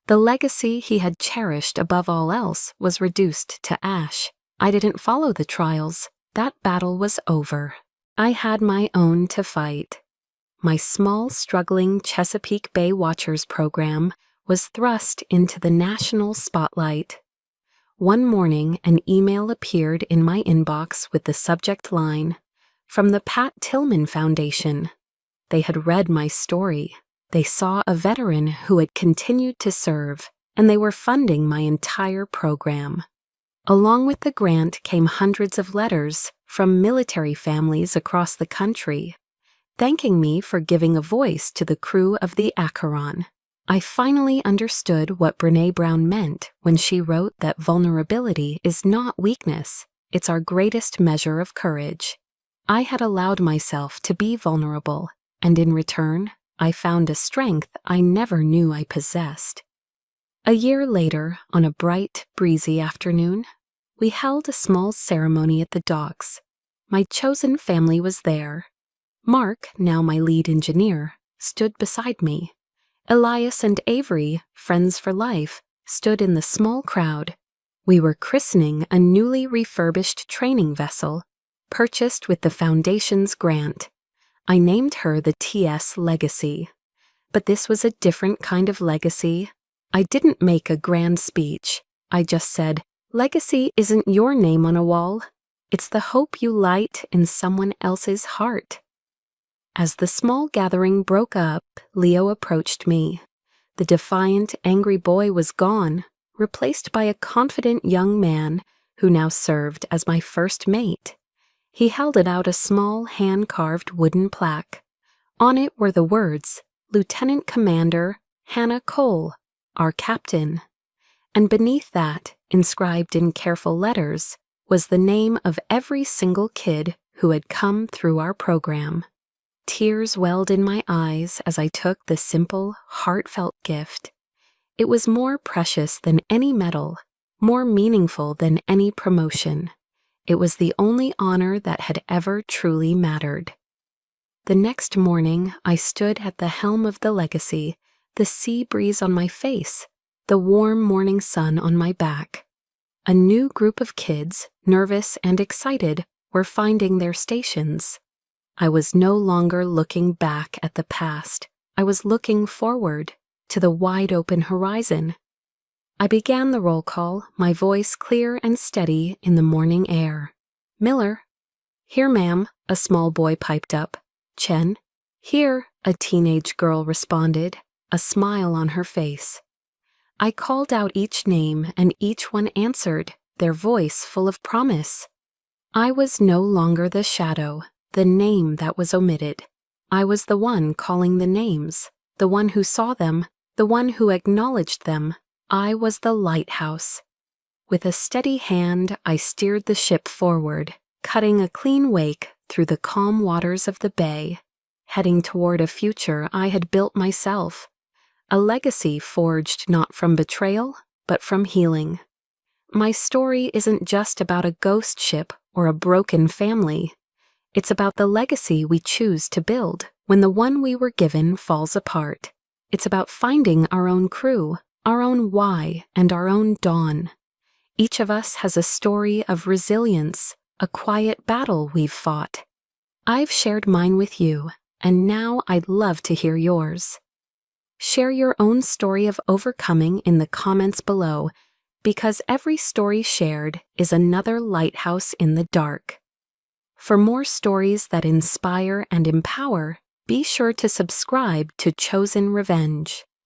The legacy he had cherished above all else was reduced to ash. I didn't follow the trials. That battle was over. I had my own to fight. My small, struggling Chesapeake Bay Watchers program was thrust into the national spotlight. One morning, an email appeared in my inbox with the subject line, "From the Pat Tillman Foundation." They had read my story. They saw a veteran who had continued to serve, and they were funding my entire program. Along with the grant came hundreds of letters from military families across the country, thanking me for giving a voice to the crew of the Acheron. I finally understood what Brené Brown meant when she wrote that vulnerability is not weakness, it's our greatest measure of courage. I had allowed myself to be vulnerable, and in return, I found a strength I never knew I possessed. A year later, on a bright, breezy afternoon, we held a small ceremony at the docks. My chosen family was there. Mark, now my lead engineer, stood beside me. Elias and Avery, friends for life, stood in the small crowd. We were christening a newly refurbished training vessel, purchased with the Foundation's grant. I named her the TS Legacy. But this was a different kind of legacy. I didn't make a grand speech. I just said, "Legacy isn't your name on a wall. It's the hope you light in someone else's heart. As the small gathering broke up, Leo approached me. The defiant, angry boy was gone, replaced by a confident young man who now served as my first mate. He held out a small, hand-carved wooden plaque. On it were the words, Lieutenant Commander Hannah Cole, our captain. And beneath that, inscribed in careful letters, was the name of every single kid who had come through our program. Tears welled in my eyes as I took the simple, heartfelt gift. It was more precious than any medal, more meaningful than any promotion. It was the only honor that had ever truly mattered. The next morning, I stood at the helm of the Legacy, the sea breeze on my face, the warm morning sun on my back. A new group of kids, nervous and excited, were finding their stations. I was no longer looking back at the past. I was looking forward to the wide-open horizon. I began the roll call, my voice clear and steady in the morning air. Miller. Here, ma'am, a small boy piped up. Chen. Here, a teenage girl responded, a smile on her face. I called out each name and each one answered, their voice full of promise. I was no longer the shadow, the name that was omitted. I was the one calling the names, the one who saw them, the one who acknowledged them. I was the lighthouse. With a steady hand, I steered the ship forward, cutting a clean wake through the calm waters of the bay, heading toward a future I had built myself, a legacy forged not from betrayal, but from healing. My story isn't just about a ghost ship or a broken family. It's about the legacy we choose to build when the one we were given falls apart. It's about finding our own crew, our own why, and our own dawn. Each of us has a story of resilience, a quiet battle we've fought. I've shared mine with you, and now I'd love to hear yours. Share your own story of overcoming in the comments below, because every story shared is another lighthouse in the dark. For more stories that inspire and empower, be sure to subscribe to Chosen Revenge.